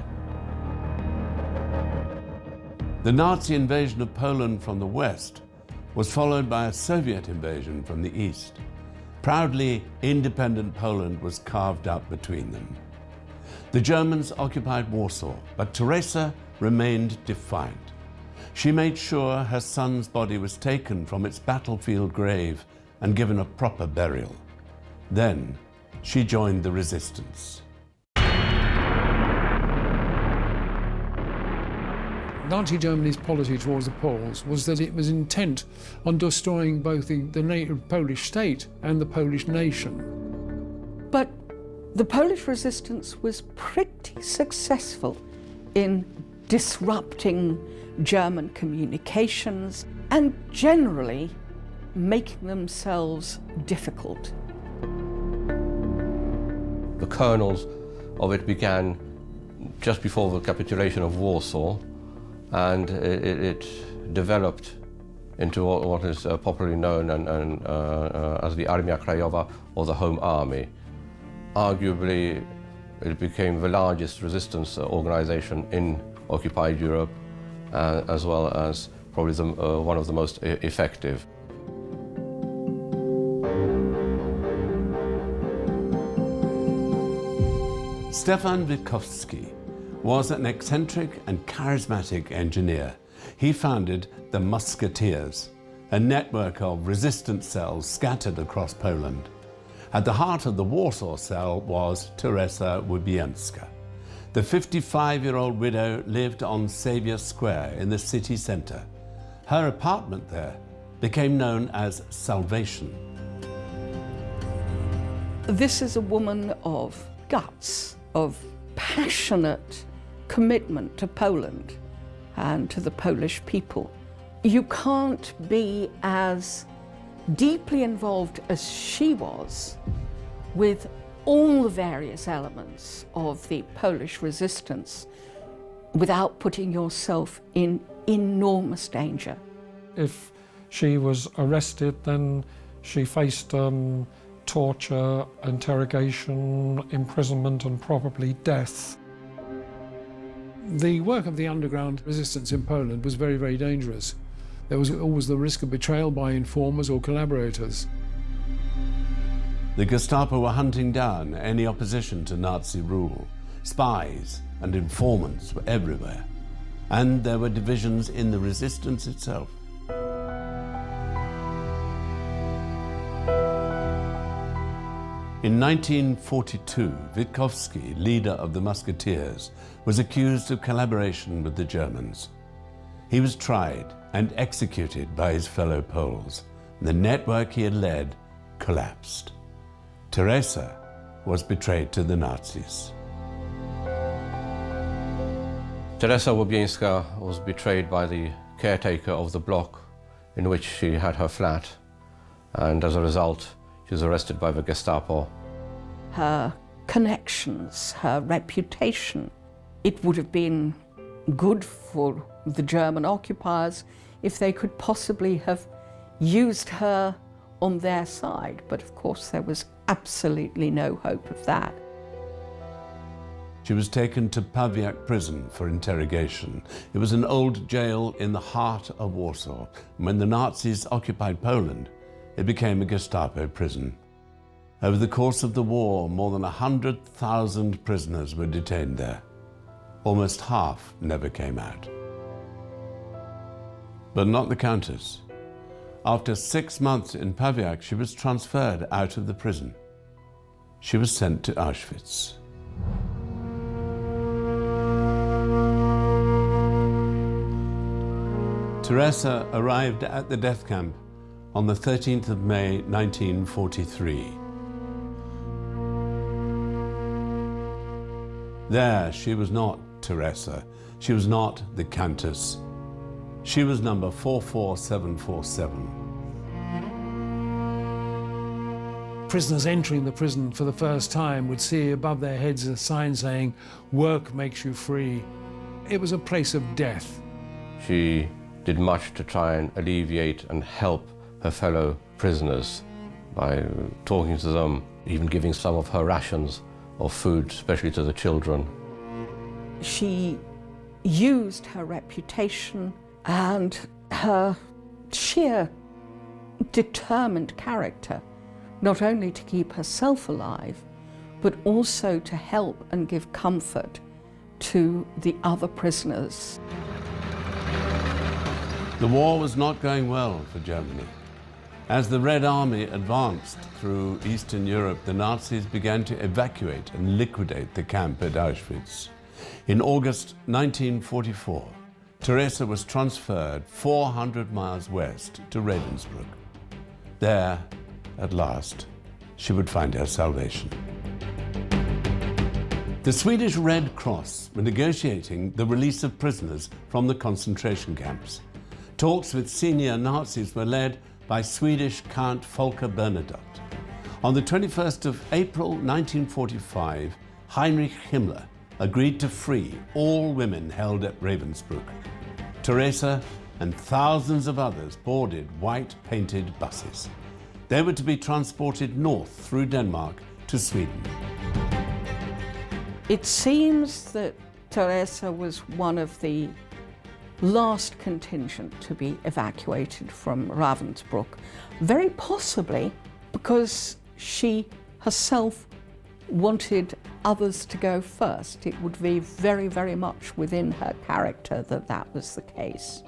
The Nazi invasion of Poland from the west was followed by a Soviet invasion from the east. Proudly independent Poland was carved up between them. The Germans occupied Warsaw, but Teresa remained defiant. She made sure her son's body was taken from its battlefield grave and given a proper burial. Then she joined the resistance. Nazi Germany's policy towards the Poles was that it was intent on destroying both the native Polish state and the Polish nation. But the Polish resistance was pretty successful in disrupting German communications and generally making themselves difficult. The kernels of it began just before the capitulation of Warsaw, and it developed into what is popularly known as the Armia Krajowa, or the Home Army. Arguably, it became the largest resistance organization in occupied Europe, as well as probably one of the most effective. Stefan Witkowski was an eccentric and charismatic engineer. He founded the Musketeers, a network of resistance cells scattered across Poland. At the heart of the Warsaw cell was Teresa Łubieńska. The 55-year-old widow lived on Saviour Square in the city centre. Her apartment there became known as Salvation. This is a woman of guts, of passionate commitment to Poland and to the Polish people. You can't be as deeply involved as she was with all the various elements of the Polish resistance without putting yourself in enormous danger. If she was arrested, then she faced torture, interrogation, imprisonment, and probably death. The work of the underground resistance in Poland was very, very dangerous. There was always the risk of betrayal by informers or collaborators. The Gestapo were hunting down any opposition to Nazi rule. Spies and informants were everywhere. And there were divisions in the resistance itself. In 1942, Witkowski, leader of the Musketeers, was accused of collaboration with the Germans. He was tried and executed by his fellow Poles. The network he had led collapsed. Teresa was betrayed to the Nazis. Teresa Łubieńska was betrayed by the caretaker of the block in which she had her flat, and as a result, she was arrested by the Gestapo. Her connections, her reputation, it would have been good for the German occupiers if they could possibly have used her on their side, but of course there was absolutely no hope of that. She was taken to Pawiak prison for interrogation. It was an old jail in the heart of Warsaw. When the Nazis occupied Poland, it became a Gestapo prison. Over the course of the war, more than 100,000 prisoners were detained there. Almost half never came out. But not the Countess. After 6 months in Pawiak, she was transferred out of the prison. She was sent to Auschwitz. Teresa arrived at the death camp on the 13th of May, 1943. There, she was not Teresa. She was not the Countess. She was number 44747. Prisoners entering the prison for the first time would see above their heads a sign saying, "Work makes you free." It was a place of death. She did much to try and alleviate and help her fellow prisoners by talking to them, even giving some of her rations of food, especially to the children. She used her reputation and her sheer determined character not only to keep herself alive, but also to help and give comfort to the other prisoners. The war was not going well for Germany. As the Red Army advanced through Eastern Europe, the Nazis began to evacuate and liquidate the camp at Auschwitz. In August 1944, Teresa was transferred 400 miles west to Ravensbrück. There, at last, she would find her salvation. The Swedish Red Cross were negotiating the release of prisoners from the concentration camps. Talks with senior Nazis were led by Swedish Count Folke Bernadotte. On the 21st of April 1945, Heinrich Himmler agreed to free all women held at Ravensbrück. Teresa and thousands of others boarded white-painted buses. They were to be transported north through Denmark to Sweden. It seems that Teresa was one of the last contingent to be evacuated from Ravensbrück, very possibly because she herself wanted others to go first. It would be very, very much within her character that that was the case.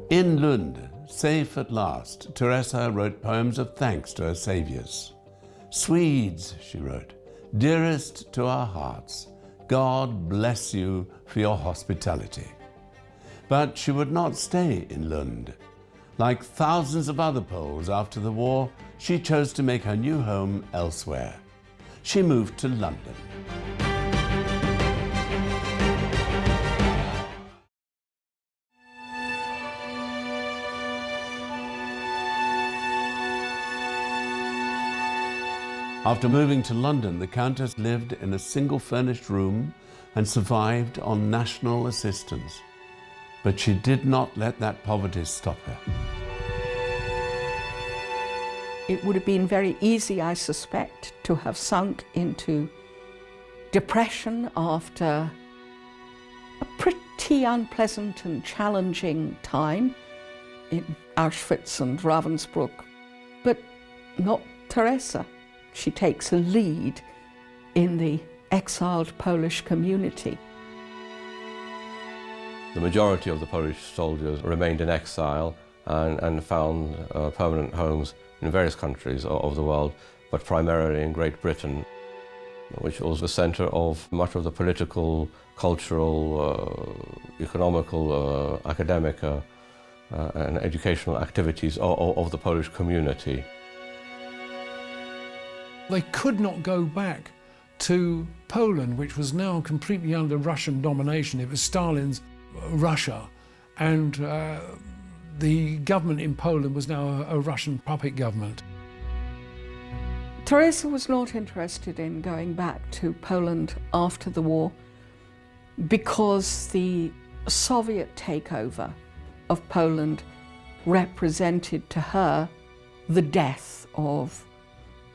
In Lund, safe at last, Teresa wrote poems of thanks to her saviors. "Swedes," she wrote, "dearest to our hearts, God bless you for your hospitality." But she would not stay in Lund. Like thousands of other Poles after the war, she chose to make her new home elsewhere. She moved to London. After moving to London, the Countess lived in a single furnished room and survived on national assistance. But she did not let that poverty stop her. It would have been very easy, I suspect, to have sunk into depression after a pretty unpleasant and challenging time in Auschwitz and Ravensbrück. But not Teresa. She takes a lead in the exiled Polish community. The majority of the Polish soldiers remained in exile and found permanent homes in various countries of the world, but primarily in Great Britain, which was the centre of much of the political, cultural, economical, academic and educational activities of the Polish community. They could not go back to Poland, which was now completely under Russian domination. It was Stalin's Russia, and the government in Poland was now a Russian puppet government. Teresa was not interested in going back to Poland after the war because the Soviet takeover of Poland represented to her the death of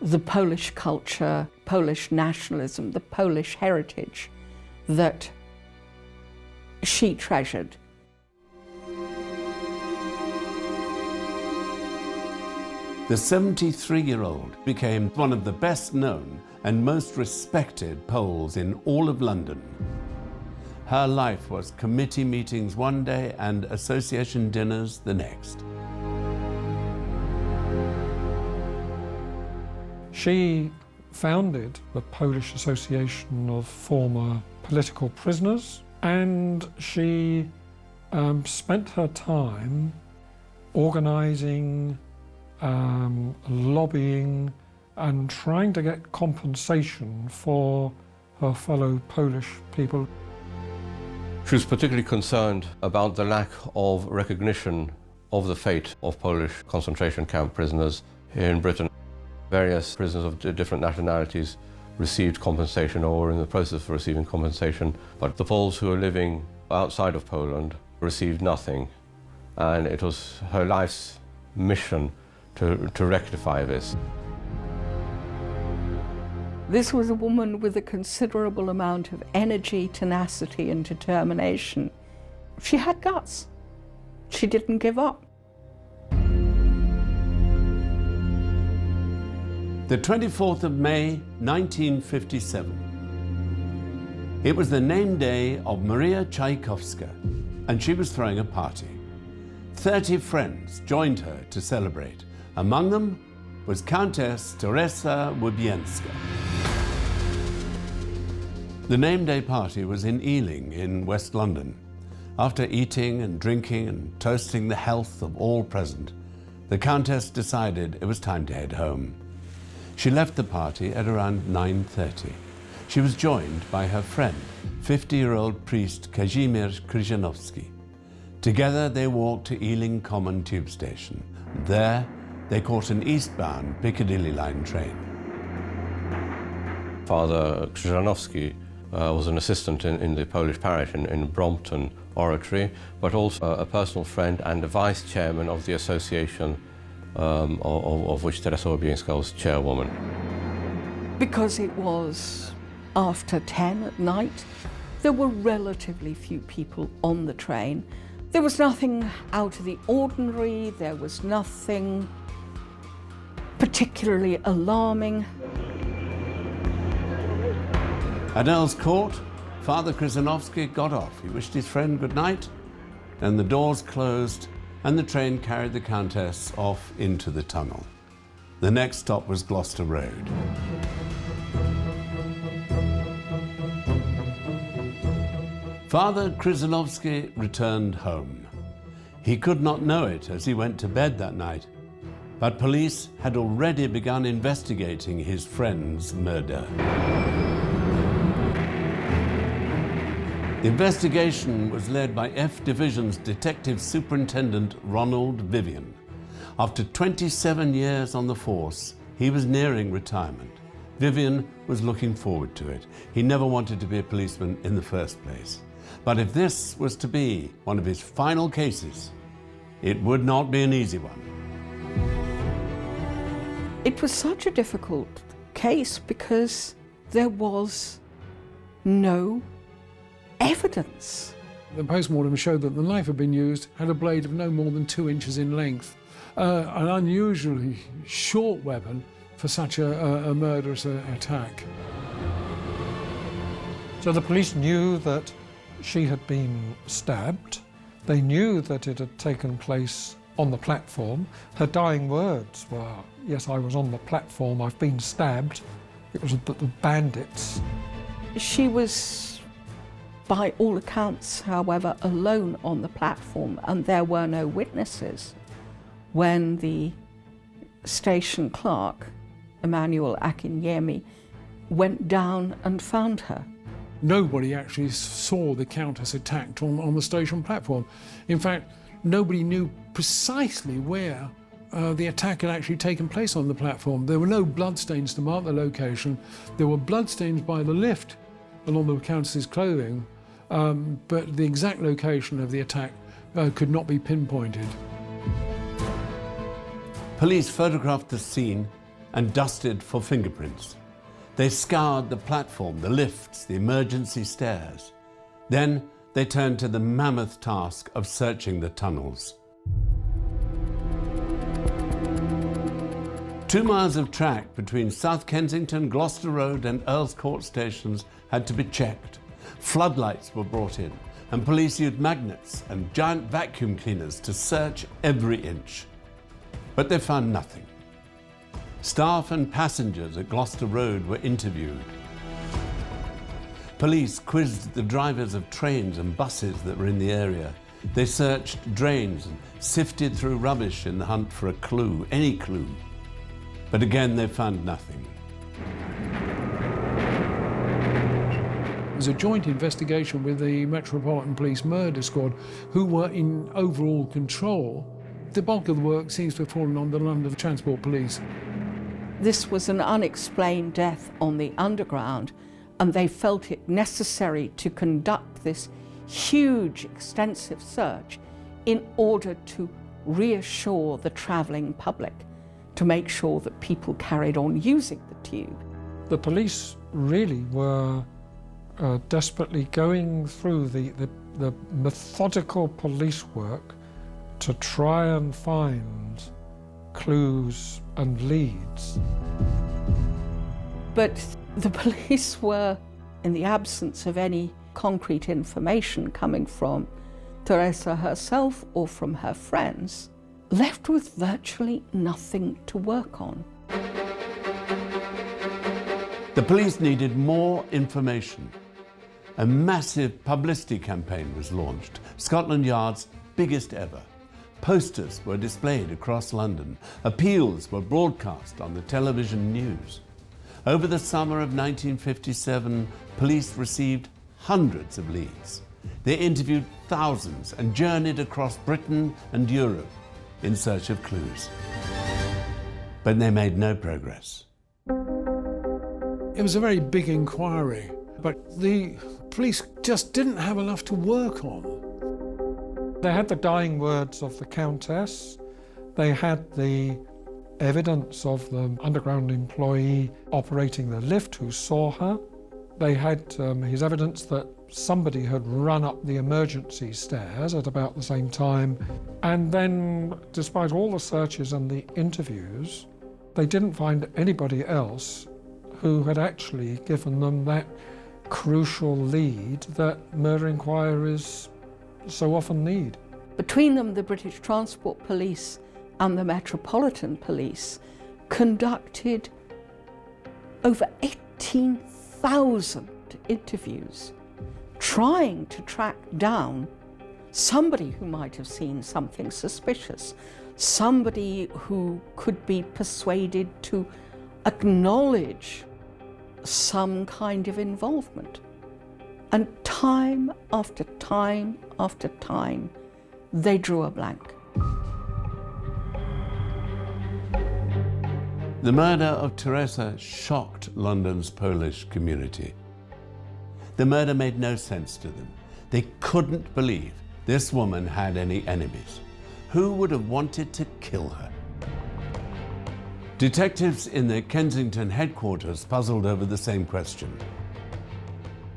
the Polish culture, Polish nationalism, the Polish heritage that she treasured. The 73-year-old became one of the best known and most respected Poles in all of London. Her life was committee meetings one day and association dinners the next. She founded the Polish Association of Former Political Prisoners, and she spent her time organising, lobbying and trying to get compensation for her fellow Polish people. She was particularly concerned about the lack of recognition of the fate of Polish concentration camp prisoners here in Britain. Various prisoners of different nationalities received compensation or were in the process of receiving compensation, but the Poles who were living outside of Poland received nothing. And it was her life's mission to rectify this. This was a woman with a considerable amount of energy, tenacity and determination. She had guts. She didn't give up. The 24th of May, 1957. It was the name day of Maria Tchaikovsky, and she was throwing a party. 30 friends joined her to celebrate. Among them was Countess Teresa Łubienska. The name day party was in Ealing in West London. After eating and drinking and toasting the health of all present, the Countess decided it was time to head home. She left the party at around 9:30. She was joined by her friend, 50-year-old priest Kazimierz Kryżanowski. Together they walked to Ealing Common Tube Station. There they caught an eastbound Piccadilly line train. Father Kryżanowski was an assistant in the Polish parish in Brompton Oratory, but also a personal friend and the vice chairman of the association of which Teresa Łubienska was chairwoman. Because it was after 10 at night, there were relatively few people on the train. There was nothing out of the ordinary, there was nothing particularly alarming. At Earl's Court, Father Kryżanowski got off. He wished his friend good night, and the doors closed, and the train carried the Countess off into the tunnel. The next stop was Gloucester Road. Father Kryżanowski returned home. He could not know it as he went to bed that night, but police had already begun investigating his friend's murder. The investigation was led by F Division's Detective Superintendent Ronald Vivian. After 27 years on the force, he was nearing retirement. Vivian was looking forward to it. He never wanted to be a policeman in the first place. But if this was to be one of his final cases, it would not be an easy one. It was such a difficult case because there was no evidence. The post-mortem showed that the knife had been used, had a blade of no more than 2 inches in length. An unusually short weapon for such a murderous attack. So the police knew that she had been stabbed. They knew that it had taken place on the platform. Her dying words were, "Yes, I was on the platform, I've been stabbed." It was the bandits. She was, by all accounts, however, alone on the platform, and there were no witnesses when the station clerk, Emmanuel Akinyemi, went down and found her. Nobody actually saw the Countess attacked on the station platform. In fact, nobody knew precisely where the attack had actually taken place on the platform. There were no bloodstains to mark the location. There were bloodstains by the lift along the Countess's clothing, but the exact location of the attack could not be pinpointed. Police photographed the scene and dusted for fingerprints. They scoured the platform, the lifts, the emergency stairs. Then they turned to the mammoth task of searching the tunnels. 2 miles of track between South Kensington, Gloucester Road and Earl's Court stations had to be checked. Floodlights were brought in, and police used magnets and giant vacuum cleaners to search every inch. But they found nothing. Staff and passengers at Gloucester Road were interviewed. Police quizzed the drivers of trains and buses that were in the area. They searched drains and sifted through rubbish in the hunt for a clue, any clue. But again, they found nothing. It was a joint investigation with the Metropolitan Police Murder Squad, who were in overall control. The bulk of the work seems to have fallen on the London Transport Police. This was an unexplained death on the Underground, and they felt it necessary to conduct this huge, extensive search in order to reassure the travelling public, to make sure that people carried on using the tube. The police really were desperately going through the methodical police work to try and find clues and leads. But the police were, in the absence of any concrete information coming from Teresa herself or from her friends, left with virtually nothing to work on. The police needed more information. A massive publicity campaign was launched, Scotland Yard's biggest ever. Posters were displayed across London. Appeals were broadcast on the television news. Over the summer of 1957, police received hundreds of leads. They interviewed thousands and journeyed across Britain and Europe in search of clues. But they made no progress. It was a very big inquiry, but the police just didn't have enough to work on. They had the dying words of the Countess. They had the evidence of the Underground employee operating the lift who saw her. They had his evidence that somebody had run up the emergency stairs at about the same time. And then, despite all the searches and the interviews, they didn't find anybody else who had actually given them that crucial lead that murder inquiries so often need. Between them, the British Transport Police and the Metropolitan Police conducted over 18,000 interviews, trying to track down somebody who might have seen something suspicious, somebody who could be persuaded to acknowledge some kind of involvement. And time after time after time, they drew a blank. The murder of Teresa shocked London's Polish community. The murder made no sense to them. They couldn't believe this woman had any enemies. Who would have wanted to kill her? Detectives in the Kensington headquarters puzzled over the same question.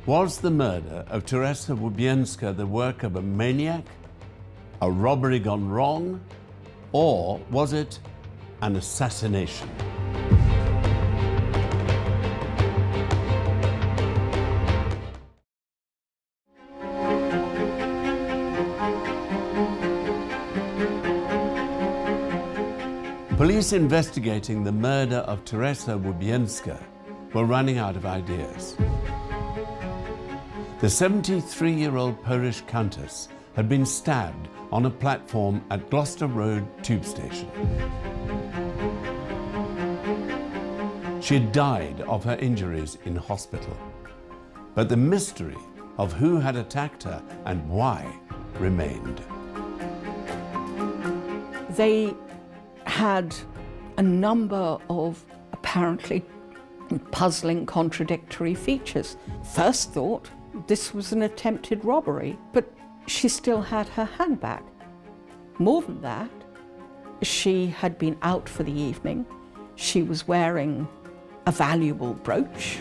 Was the murder of Teresa Łubienska the work of a maniac, a robbery gone wrong, or was it an assassination? Police investigating the murder of Teresa Łubienska were running out of ideas. The 73-year-old Polish countess had been stabbed on a platform at Gloucester Road tube station. She had died of her injuries in hospital, but the mystery of who had attacked her and why remained. They had a number of apparently puzzling, contradictory features. First thought, this was an attempted robbery, but she still had her handbag. More than that, she had been out for the evening. She was wearing a valuable brooch.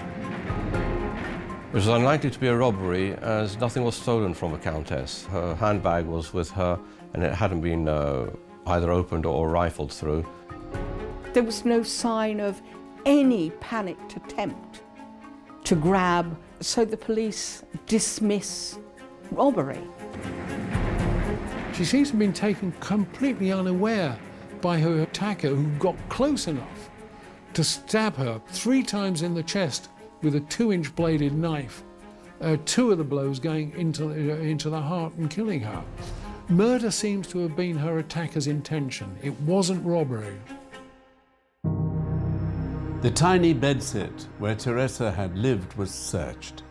It was unlikely to be a robbery as nothing was stolen from the Countess. Her handbag was with her and it hadn't been either opened or rifled through. There was no sign of any panicked attempt to grab, so the police dismiss robbery. She seems to have been taken completely unaware by her attacker, who got close enough to stab her 3 times in the chest with a 2-inch bladed knife, 2 of the blows going into the heart and killing her. Murder seems to have been her attacker's intention. It wasn't robbery. The tiny bedsit where Teresa had lived was searched.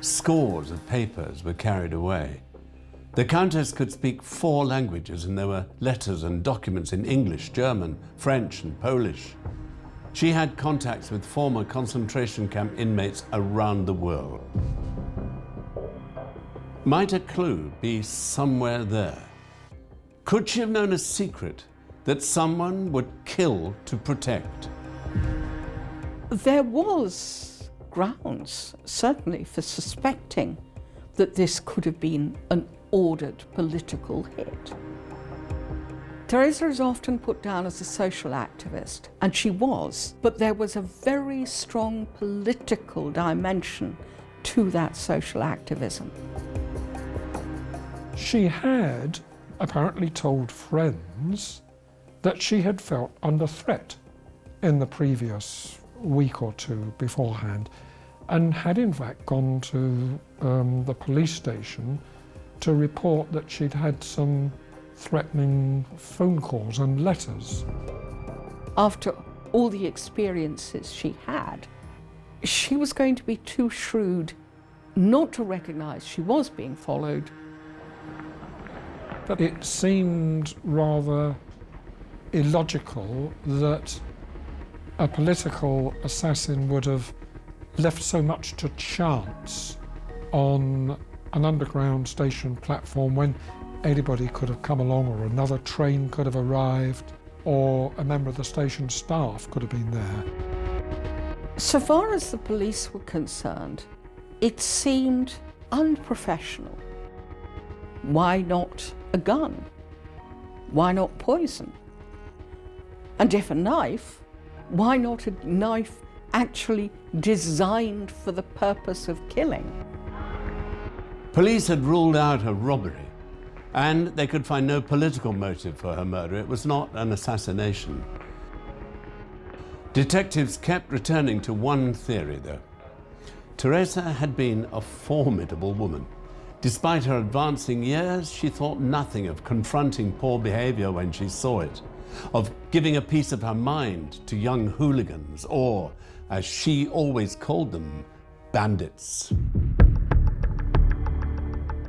Scores of papers were carried away. The Countess could speak 4 languages, and there were letters and documents in English, German, French and Polish. She had contacts with former concentration camp inmates around the world. Might a clue be somewhere there? Could she have known a secret that someone would kill to protect? There was grounds, certainly, for suspecting that this could have been an ordered political hit. Teresa is often put down as a social activist, and she was, but there was a very strong political dimension to that social activism. She had apparently told friends that she had felt under threat in the previous week or 2 beforehand, and had in fact gone to the police station to report that she'd had some threatening phone calls and letters. After all the experiences she had, she was going to be too shrewd not to recognise she was being followed. But it seemed rather illogical that a political assassin would have left so much to chance on an underground station platform when anybody could have come along, or another train could have arrived, or a member of the station staff could have been there. So far as the police were concerned, it seemed unprofessional. Why not a gun? Why not poison? And if a knife, why not a knife actually designed for the purpose of killing? Police had ruled out a robbery, and they could find no political motive for her murder. It was not an assassination. Detectives kept returning to one theory, though. Teresa had been a formidable woman. Despite her advancing years, she thought nothing of confronting poor behavior when she saw it, of giving a piece of her mind to young hooligans, or, as she always called them, bandits.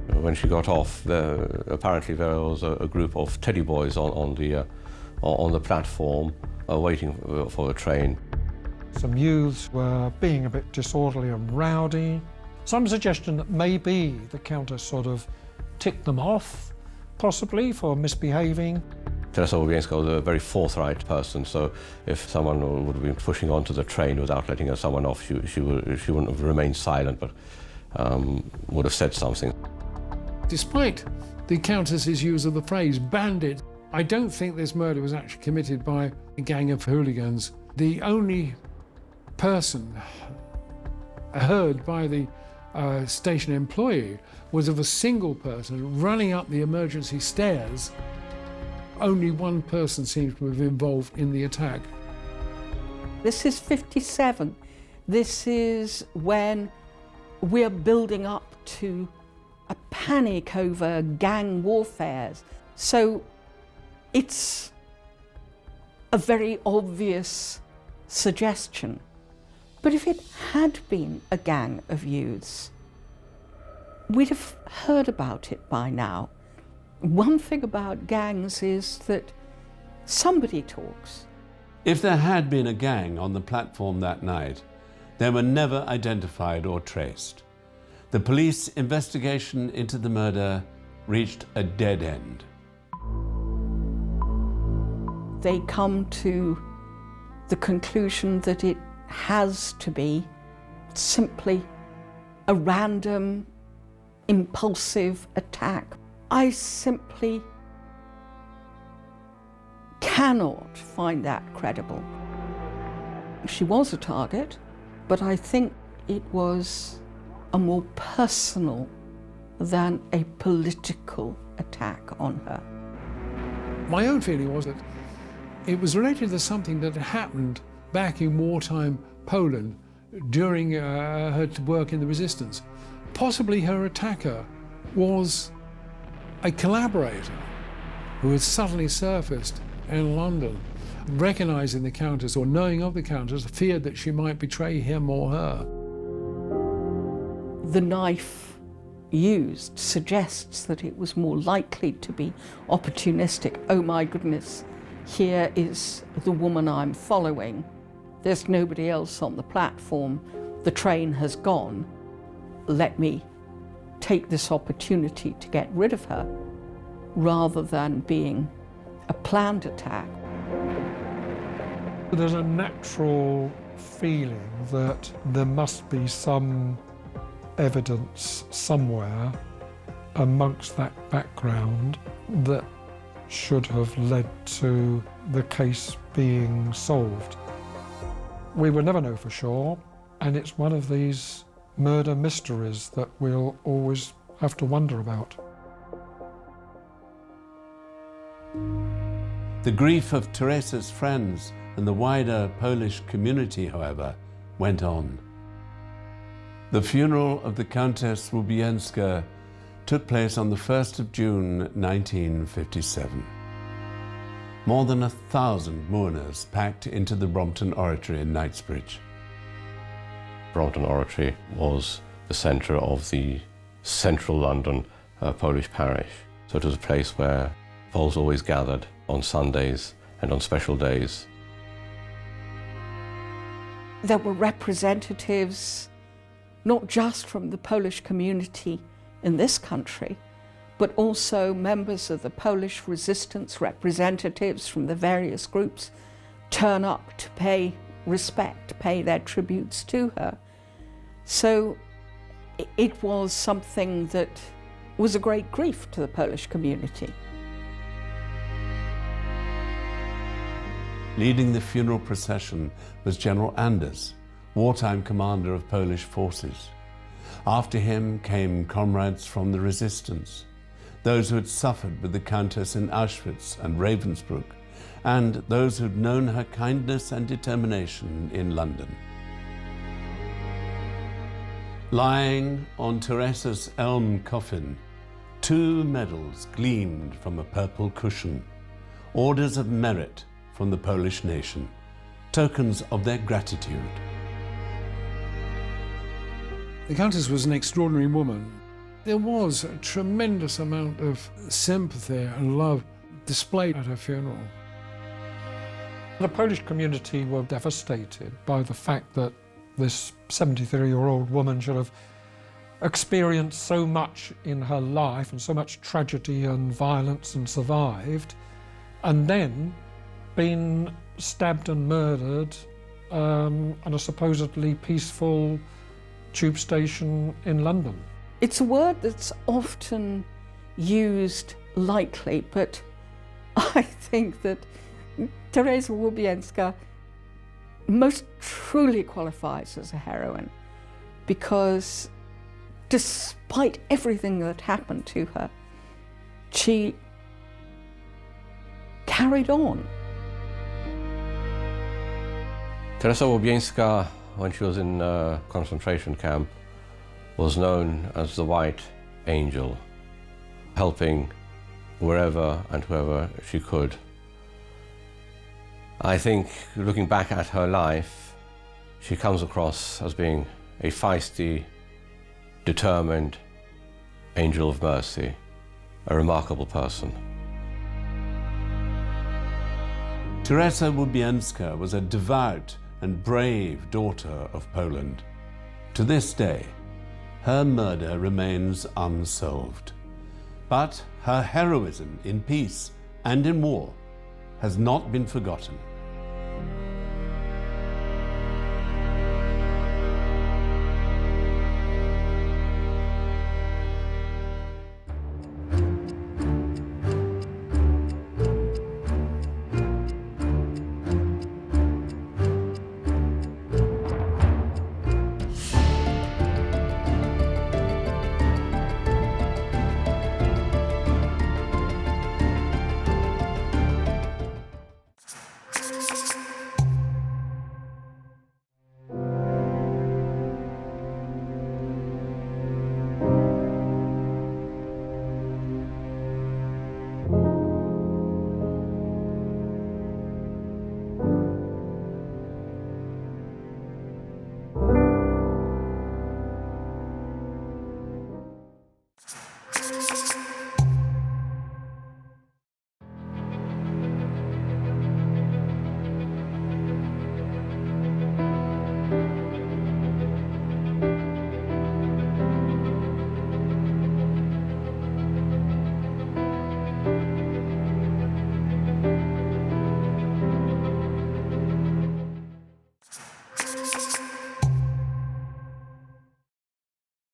When she got off, apparently there was a group of teddy boys on the platform waiting for the train. Some youths were being a bit disorderly and rowdy. Some suggestion that maybe the Countess sort of ticked them off, possibly, for misbehaving. Teresa Łowiańska was a very forthright person, so if someone would have been pushing onto the train without letting someone off, she wouldn't have remained silent, but would have said something. Despite the Countess's use of the phrase bandit, I don't think this murder was actually committed by a gang of hooligans. The only person heard by the station employee was of a single person running up the emergency stairs. Only one person seems to have been involved in the attack. This is 57. This is when we're building up to a panic over gang warfares. So it's a very obvious suggestion. But if it had been a gang of youths, we'd have heard about it by now. One thing about gangs is that somebody talks. If there had been a gang on the platform that night, they were never identified or traced. The police investigation into the murder reached a dead end. They come to the conclusion that it has to be simply a random, impulsive attack. I simply cannot find that credible. She was a target, but I think it was a more personal than a political attack on her. My own feeling was that it was related to something that happened back in wartime Poland during her work in the resistance. Possibly her attacker was a collaborator who had suddenly surfaced in London, recognising the Countess or knowing of the Countess, feared that she might betray him or her. The knife used suggests that it was more likely to be opportunistic. Oh my goodness, here is the woman I'm following. There's nobody else on the platform. The train has gone. Let me take this opportunity to get rid of her, rather than being a planned attack. There's a natural feeling that there must be some evidence somewhere amongst that background that should have led to the case being solved. We will never know for sure, and it's one of these murder mysteries that we'll always have to wonder about. The grief of Teresa's friends and the wider Polish community, however, went on. The funeral of the Countess Łubienska took place on the 1st of June 1957. More than 1,000 mourners packed into the Brompton Oratory in Knightsbridge. Brompton Oratory was the centre of the central London Polish parish. So it was a place where Poles always gathered on Sundays and on special days. There were representatives, not just from the Polish community in this country, but also members of the Polish resistance, representatives from the various groups turn up to pay respect, pay their tributes to her. So it was something that was a great grief to the Polish community. Leading the funeral procession was General Anders, wartime commander of Polish forces. After him came comrades from the resistance, those who had suffered with the Countess in Auschwitz and Ravensbrück, and those who'd known her kindness and determination in London. Lying on Teresa's elm coffin, 2 medals gleamed from a purple cushion, orders of merit from the Polish nation, tokens of their gratitude. The Countess was an extraordinary woman. There was a tremendous amount of sympathy and love displayed at her funeral. The Polish community were devastated by the fact that this 73-year-old woman should have experienced so much in her life and so much tragedy and violence and survived, and then been stabbed and murdered at a supposedly peaceful tube station in London. It's a word that's often used lightly, but I think that Teresa Łubienska most truly qualifies as a heroine, because despite everything that happened to her, she carried on. Teresa Łubienska, when she was in a concentration camp, was known as the White Angel, helping wherever and whoever she could. I think, looking back at her life, she comes across as being a feisty, determined angel of mercy, a remarkable person. Teresa Łubienska was a devout and brave daughter of Poland. To this day, her murder remains unsolved. But her heroism in peace and in war has not been forgotten.